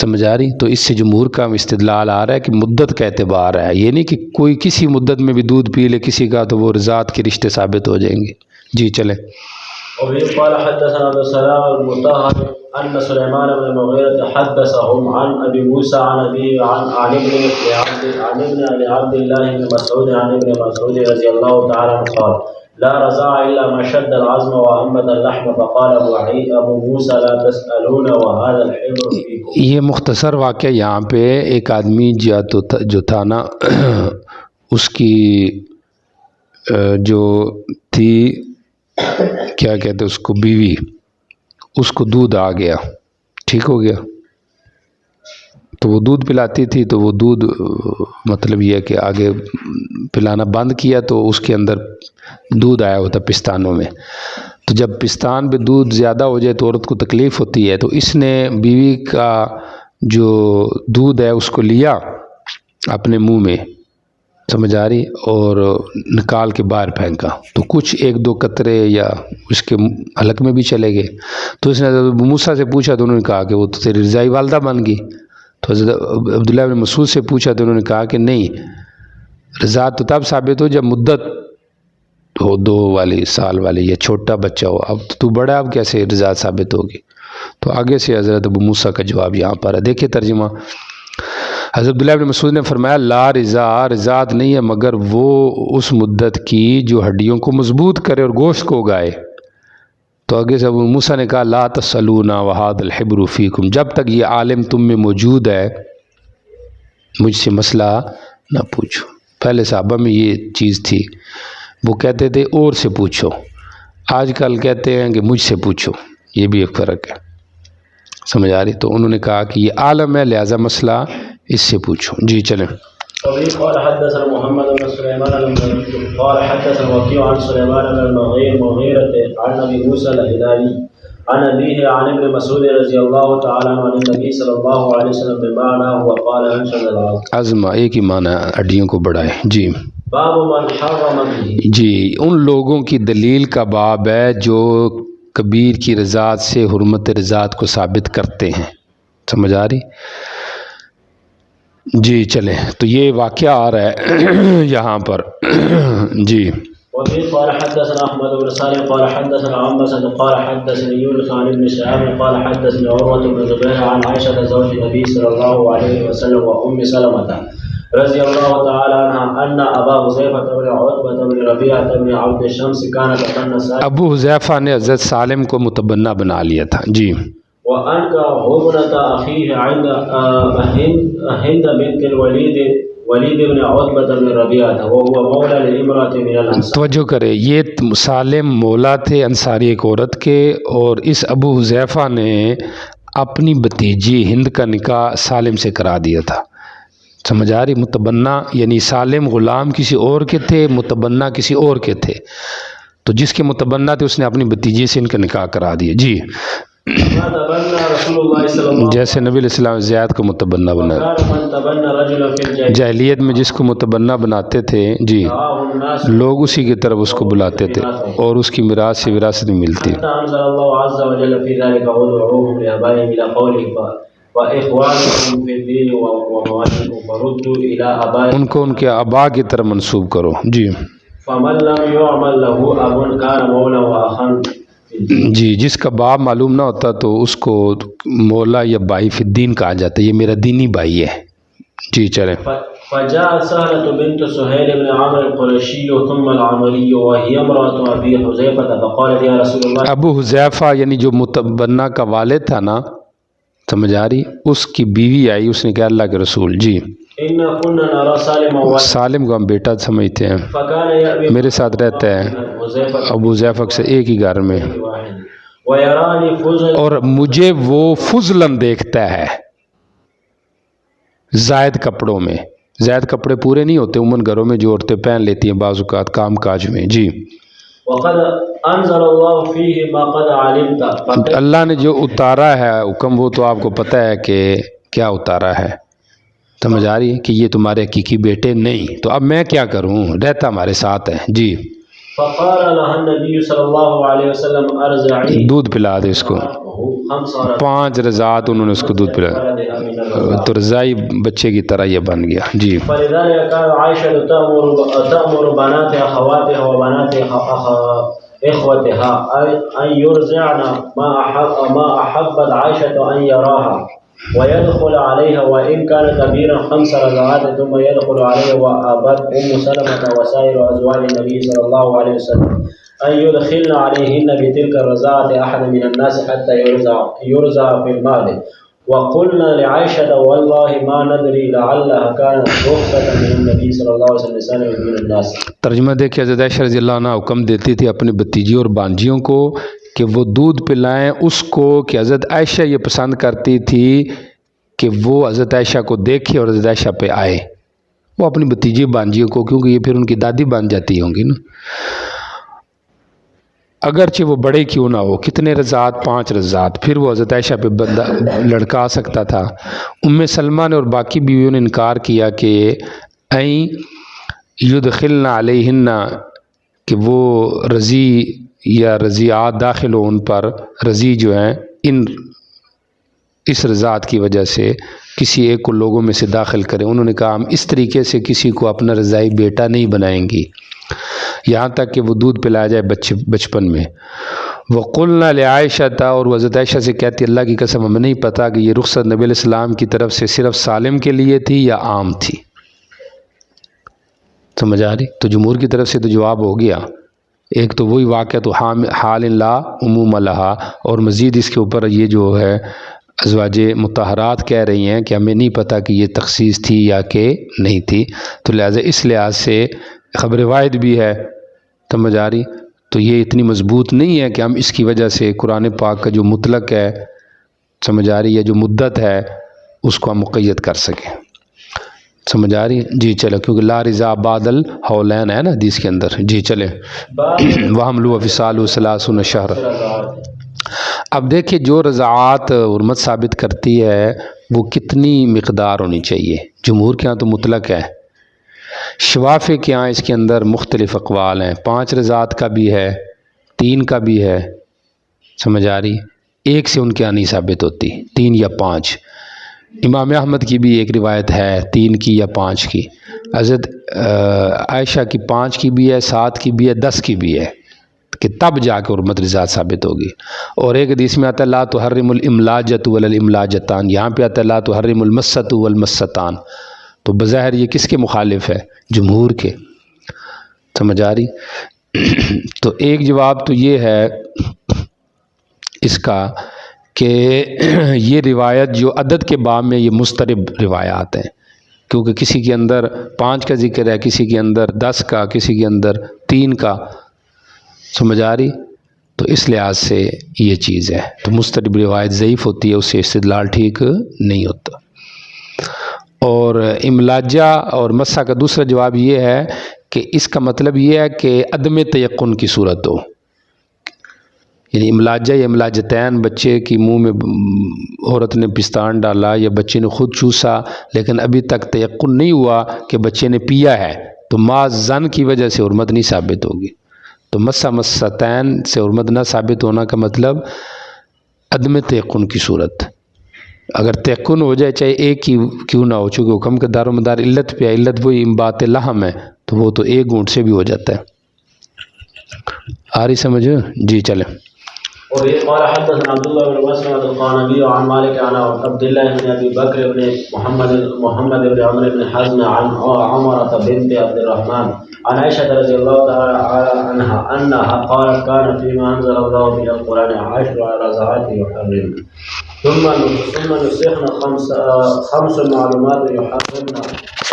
سمجھ آ رہی؟ تو اس سے جمہور کا استدلال آ رہا ہے کہ مدت کا اعتبار ہے، یہ نہیں کہ کوئی کسی مدت میں بھی دودھ پی لے کسی کا تو وہ رضاعت کے رشتے ثابت ہو جائیں گے۔ جی چلیں۔ وبه قال حدثنا عبد السلام المطهر أن سليمان بن المغيرة حدثهم عن أبي موسى عن أبيه عن ابن عبد الله بن مسعود عن ابن مسعود رضي الله تعالى عنه قال لا رزاع إلا ما شد العظم وأنبت اللحم فقال أبو موسى لا تسألون وهذا الحبر فيكم. یہ مختصر واقعہ یہاں پہ ایک آدمی جو تھا نا اس کی جو تھی کیا کہتے اس کو بیوی، اس کو دودھ آ گیا، ٹھیک ہو گیا، تو وہ دودھ پلاتی تھی، تو وہ دودھ مطلب یہ ہے کہ آگے پلانا بند کیا تو اس کے اندر دودھ آیا ہوتا پستانوں میں، تو جب پستان پہ دودھ زیادہ ہو جائے تو عورت کو تکلیف ہوتی ہے، تو اس نے بیوی کا جو دودھ ہے اس کو لیا اپنے منہ میں، سمجھ آ رہی، اور نکال کے باہر پھینکا، تو کچھ ایک دو قطرے یا اس کے حلق میں بھی چلے گئے، تو اس نے حضرت موسیٰ سے پوچھا تو انہوں نے کہا کہ وہ تو تیری رضائی والدہ بن گئی، تو حضرت عبداللہ بن مسعود سے پوچھا تو انہوں نے کہا کہ نہیں، رضاعت تو تب ثابت ہو جب مدت ہو 2 والی سال والی یا چھوٹا بچہ ہو، اب تو بڑا، اب کیسے رضاعت ثابت ہوگی؟ تو آگے سے حضرت ابو موسیٰ کا جواب یہاں پر ہے، دیکھیں ترجمہ۔ حضرت عبداللہ بن مسعود نے فرمایا لا رضاعت نہیں ہے مگر وہ اس مدت کی جو ہڈیوں کو مضبوط کرے اور گوشت کو اگائے، تو آگے سے ابو موسیٰ نے کہا لا تسألون وہذا الحبر فیکم، جب تک یہ عالم تم میں موجود ہے مجھ سے مسئلہ نہ پوچھو۔ پہلے صحابہ میں یہ چیز تھی، وہ کہتے تھے اور سے پوچھو، آج کل کہتے ہیں کہ مجھ سے پوچھو، یہ بھی ایک فرق ہے، سمجھ آ رہی؟ تو انہوں نے کہا کہ یہ عالم ہے لہذا مسئلہ اس سے پوچھو۔ جی چلیں۔ قال حدثنا محمد بن سليمان المغيرة قال حدثنا وكيع عن سليمان بن المغيرة عن ابي موسى الهلالي عن ابيه عن ابن مسعود رضي الله تعالى عنه عن النبي صلى الله عليه وسلم بمعنى وقال انشد العظم، عظمہ ایک ہی معنی ہے، ہڈیوں کو بڑھائے۔ جی باب من حرم به، جی ان لوگوں کی دلیل کا باب ہے جو کبیر کی رضاعت سے حرمت رضاعت کو ثابت کرتے ہیں، سمجھ آ رہی؟ جی چلیں، تو یہ واقعہ آ رہا ہے یہاں پر۔ جی وفي قال حدثنا احمد بن صالح قال حدثنا عمسة قال حدثني يونس عن ابن شهاب قال حدثني عروة بن زبير عن عائشة زوج النبي صلى الله عليه وسلم وأم سلمة رضي الله تعالى عنها أن أبا حذيفة بن عتبة بن ربيعة بن عبد الشمس كان تقنص، ابو حذیفہ نے حضرت سالم کو متبنہ بنا لیا تھا۔ جی وأنكح ابنة أخيه عند هند بنت ولید بن عتبة بن ربيعة وهو مولى لامرأة من الأنصار۔ توجہ کرے، یہ سالم مولا تھے انصاری ایک عورت کے، اور اس ابو حذیفہ نے اپنی بھتیجی ہند کا نکاح سالم سے کرا دیا تھا، سمجھ آ رہی؟ متبنہ یعنی سالم غلام کسی اور کے تھے، متبنہ کسی اور کے تھے، تو جس کے متبنہ تھے اس نے اپنی بھتیجی سے ان کا نکاح کرا دیا۔ جی جیسے نبی علیہ السلام زیاد کو متبنہ بنا، جاہلیت میں جس کو متبنہ بناتے تھے جی لوگ اسی کی طرف اس کو بلاتے تھے اور اس کی میراث سے وراثت نہیں ملتی۔ ان کو ان کے آبا کی طرف منسوب کرو۔ جی جی جس کا باپ معلوم نہ ہوتا تو اس کو مولا یا بھائی فی الدین کہا جاتا ہے، یہ میرا دینی بھائی ہے۔ جی چلیں۔ فجاء سهلة بنت سهيل بن عمرو القرشي ثم العمري وهي امرأة أبي حذيفة فقالت يا رسول الله، ابو حذیفہ یعنی جو متبنہ کا والد تھا نا، سمجھ آ رہی، اس کی بیوی آئی، اس نے کہا اللہ کے رسول جی سالم کو ہم بیٹا سمجھتے ہیں، میرے ساتھ رہتا ہے ابو حذیفہ سے ایک ہی گھر میں، اور مجھے وہ فضلاً دیکھتا ہے زائد کپڑوں میں۔ زائد کپڑے پورے نہیں ہوتے عموماً گھروں میں جو عورتیں پہن لیتی ہیں بعض اوقات کام کاج میں۔ جی وقد انزل اللہ فیہ ما قد علمت، اللہ نے جو اتارا ہے حکم وہ تو آپ کو پتہ ہے کہ کیا اتارا ہے، سمجھ آ رہی ہے کہ یہ تمہارے حقیقی بیٹے نہیں، تو اب میں کیا کروں، رہتا ہمارے ساتھ ہے۔ جی فقال لها النبی صلی اللہ علیہ وسلم ارضعی، دودھ پلا دے اس کو، 5 رضاعت انہوں نے اس کو دودھ پلایا تو رضائی بچے کی طرح یہ بن گیا۔ جی فلذلك كان عائشة تأمر بنات أخواتها وبنات إخوتها أن يرزعن ما أحبت عائشة أن يراها ويدخل عليها وإن كان كبيرا 5 ركعات ثم يدخل عليها وأبت سلمة وسائر أزواج النبي صلى الله عليه وسلم أن يدخلن عليهن بتلك الرزاعة أحد من الناس حتى يرزع في المال وقلنا لعائشة والله ما ندري لعلها كانت رخصة من النبي صلى الله عليه وسلم من الناس. ترجمہ دیکھیں، حضرت عائشہ رضی اللہ عنہ حکم دیتی تھی اپنی بھتیجی اور بانجیوں کو کہ وہ دودھ پلائیں اس کو، کہ حضرت عائشہ یہ پسند کرتی تھی کہ وہ حضرت عائشہ کو دیکھے اور حضرت عائشہ پہ آئے، وہ اپنی بھتیجی بانجیوں کو، کیونکہ یہ پھر ان کی دادی بن جاتی ہوں گی نا، اگرچہ وہ بڑے کیوں نہ ہو، کتنے رضاعت؟ 5 رضاعت، پھر وہ حضرت عائشہ پہ بندہ لڑکا سکتا تھا۔ ام سلمہ نے اور باقی بیویوں نے انکار کیا کہ این یدخلن علیہن، کہ وہ رضی یا رضیعات داخل ہو ان پر، رضی جو ہیں اس رضاعت کی وجہ سے کسی ایک کو لوگوں میں سے داخل کریں۔ انہوں نے کہا ہم اس طریقے سے کسی کو اپنا رضائی بیٹا نہیں بنائیں گی یہاں تک کہ وہ دودھ پلایا جائے بچپن میں۔ وَقُلْنَا لِعَائِشَةَ، اور وہ حضرت عائشہ سے کہتی اللہ کی قسم ہمیں نہیں پتا کہ یہ رخصت نبی علیہ السلام کی طرف سے صرف سالم کے لیے تھی یا عام تھی۔ سمجھ آ رہی؟ تو جمہور کی طرف سے تو جواب ہو گیا، ایک تو وہی واقعہ تو حال لا عموم لہا، اور مزید اس کے اوپر یہ جو ہے ازواج مطہرات کہہ رہی ہیں کہ ہمیں نہیں پتہ کہ یہ تخصیص تھی یا کہ نہیں تھی، تو لہٰذا اس لحاظ سے خبر واحد بھی ہے، سمجھ آ رہی؟ تو یہ اتنی مضبوط نہیں ہے کہ ہم اس کی وجہ سے قرآن پاک کا جو مطلق ہے، سمجھ آ رہی ہے، جو مدت ہے اس کو ہم مقید کر سکیں۔ سمجھ آ رہی؟ جی چلو، کیونکہ لا رضا بعد الحولین ہے نا حدیث کے اندر۔ جی چلیں، وَحَمْلُهُ وَفِصَالُهُ 30 شہر۔ اب دیکھیں جو رضاعات حرمت ثابت کرتی ہے وہ کتنی مقدار ہونی چاہیے؟ جمہور کے ہاں تو مطلق ہے، شوافع کے ہاں اس کے اندر مختلف اقوال ہیں، 5 رضاعات کا بھی ہے، 3 کا بھی ہے، سمجھ آ رہی؟ ایک سے ان کے ہاں نہیں ثابت ہوتی، 3 یا 5۔ امام احمد کی بھی ایک روایت ہے 3 کی یا 5 کی، حضرت عائشہ کی 5 کی بھی ہے، 7 کی بھی ہے، 10 کی بھی ہے، کہ تب جا کے حرمت رضاعت ثابت ہوگی۔ اور ایک حدیث میں آتا ہے لا تحرم الاملاجۃ ولا الاملاجتان، یہاں پہ آتا ہے لا تحرم المسۃ والمستان، تو بظاہر یہ کس کے مخالف ہے؟ جمہور کے، سمجھ آ رہی؟ تو ایک جواب تو یہ ہے اس کا کہ یہ روایت جو عدد کے باب میں یہ مضطرب روایات ہیں، کیونکہ کسی کے اندر 5 کا ذکر ہے، کسی کے اندر 10 کا، کسی کے اندر 3 کا، سمجھ آ رہی؟ تو اس لحاظ سے یہ چیز ہے، تو مضطرب روایت ضعیف ہوتی ہے، اس سے استدلال ٹھیک نہیں ہوتا۔ اور املاجہ اور مسح کا دوسرا جواب یہ ہے کہ اس کا مطلب یہ ہے کہ عدم تیقن کی صورت ہو، یعنی املاجہ یا املاجتین، بچے کی منہ میں عورت نے پستان ڈالا یا بچے نے خود چوسا لیکن ابھی تک تیقن نہیں ہوا کہ بچے نے پیا ہے، تو ما زن کی وجہ سے حرمت نہیں ثابت ہوگی۔ تو مستین سے حرمت نہ ثابت ہونا کا مطلب عدم تیقن کی صورت، اگر تیقن ہو جائے چاہے ایک کی کیوں نہ ہو، چونکہ حکم کا دار و مدار علت پہ ہے، علت وہی انبات لحم ہے، تو وہ تو ایک گھونٹ سے بھی ہو جاتا ہے۔ آ رہی سمجھ؟ جی چلیں۔ قال حدثنا عبد الله بن مسلمة القانبي عن مالك عن عبد الله بن ابي بكر بن محمد بن عمرو بن حزم عن عمرة بنت عبد الرحمن عن عائشة رضي الله تعالى عنها انها قالت كان فيما انزل الله في القرآن 10 رضعات يحرم ثم نسخنا 5 معلومات يحرمنا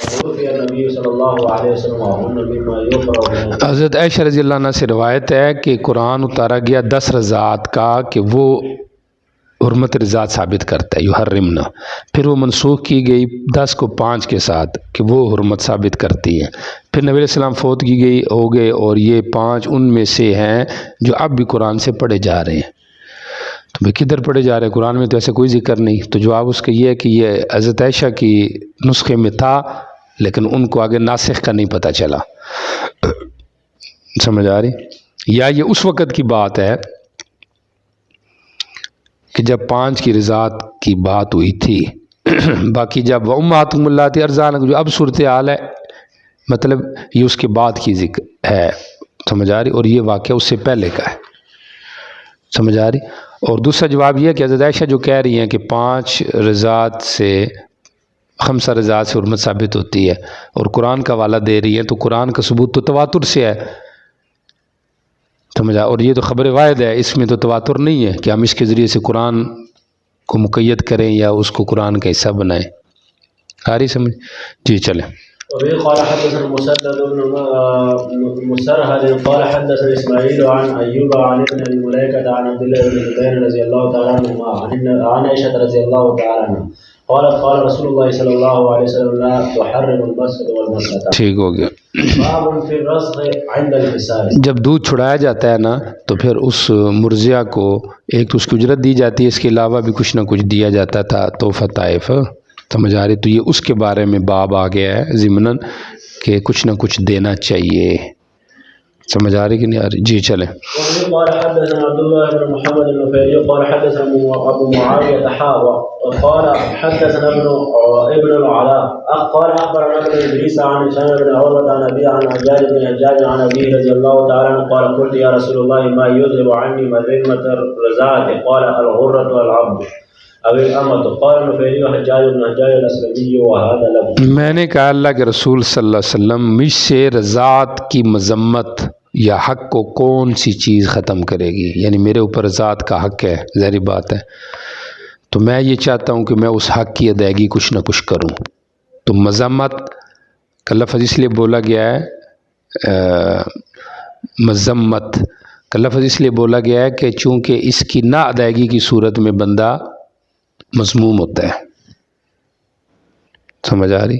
وتوفي النبي صلى الله عليه وسلم وهن مما يكره۔ حضرت عائشہ رضی اللہ عنہ سے روایت ہے کہ قرآن اتارا گیا 10 رضاعات کا کہ وہ حرمت رضاعت ثابت کرتا ہے، یحرمنا، پھر وہ منسوخ کی گئی 10 کو 5 کے ساتھ کہ وہ حرمت ثابت کرتی ہے، پھر نبی علیہ السلام فوت کی گئی ہو گئے، اور یہ 5 ان میں سے ہیں جو اب بھی قرآن سے پڑھے جا رہے ہیں۔ تو بھئی کدھر پڑھے جا رہے ہیں؟ قرآن میں تو ایسا کوئی ذکر نہیں۔ تو جواب اس کا یہ ہے کہ یہ حضرت عائشہ کی نسخے میں تھا لیکن ان کو آگے ناسخ کا نہیں پتہ چلا، سمجھ آ رہی؟ یا یہ اس وقت کی بات ہے کہ جب 5 کی رضاعت کی بات ہوئی تھی، باقی جب وَأُمَّهَاتُكُمُ اللَّاتِي أَرْضَعْنَكُمْ جو اب صورتحال ہے، مطلب یہ اس کے بعد کی ذکر ہے، سمجھ آ رہی؟ اور یہ واقعہ اس سے پہلے کا ہے، سمجھ آ رہی؟ اور دوسرا جواب یہ ہے کہ حضرت عائشہ جو کہہ رہی ہیں کہ 5 رضاعت سے 5 رضاعت سے حرمت ثابت ہوتی ہے اور قرآن کا حوالہ دے رہی ہیں، تو قرآن کا ثبوت تو تواتر سے ہے، سمجھا؟ اور یہ تو خبر واحد ہے، اس میں تو تواتر نہیں ہے کہ ہم اس کے ذریعے سے قرآن کو مقید کریں یا اس کو قرآن کا حصہ بنائیں۔ آ رہی سمجھ؟ جی چلیں۔ وبه قال حدثنا مسدد بن مسرهد قال حدثنا اسماعيل عن ايوب عن ابن ابي مليكه عن عبد الله بن زبير رضي الله تعالى عنهما عن عائشه رضي الله تعالى عنها قالت قال رسول الله صلى الله عليه وسلم لا تحرم المسجد والمسجد۔ ٹھیک ہو گیا۔ باب في الرزق عند الحساب، جب دودھ چھڑایا جاتا ہے نا تو پھر اس مرضیہ کو ایک تو اس کی اجرت دی جاتی ہے، اس کے علاوہ بھی کچھ نہ کچھ دیا جاتا تھا، تحفہ طائف، سمجھ آ رہی؟ تو یہ اس کے بارے میں باب آ گیا ہے ضمناً کہ کچھ نہ کچھ دینا چاہیے، سمجھ آ رہی کہ نہیں آ رہی؟ جی چلیں۔ قال حدثنا عبد الله بن محمد النفيلي قال حدثنا ابو معاويه حاوى قال حدثنا ابن العلاء قال اخبرنا ابن ادريس عن هشام بن عروه عن ابي عن حجاج بن حجاج عن ابي رضي الله تعالى عنه قال قلت يا رسول الله ما يذهب عني مذمه الرزاعه قال الغره والعبد میں نے کہا اللہ کے رسول صلی اللہ علیہ وسلم مجھ سے رضاعت کی مذمت یا حق کو کون سی چیز ختم کرے گی؟ یعنی میرے اوپر رضاعت کا حق ہے، ظاہری بات ہے، تو میں یہ چاہتا ہوں کہ میں اس حق کی ادائیگی کچھ نہ کچھ کروں۔ تو مذمت کا لفظ اس لیے بولا گیا ہے، مذمت کا لفظ اس لیے بولا گیا ہے کہ چونکہ اس کی نہ ادائیگی کی صورت میں بندہ مذموم ہوتا ہے، سمجھ آ رہی؟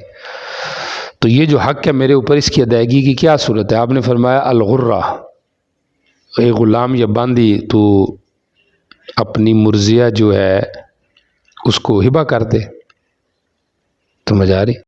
تو یہ جو حق ہے میرے اوپر، اس کی ادائیگی کی کیا صورت ہے؟ آپ نے فرمایا الغرہ، ایک غلام یا باندی تو اپنی مرضیہ جو ہے اس کو ہبہ کر دے، سمجھ آ رہی؟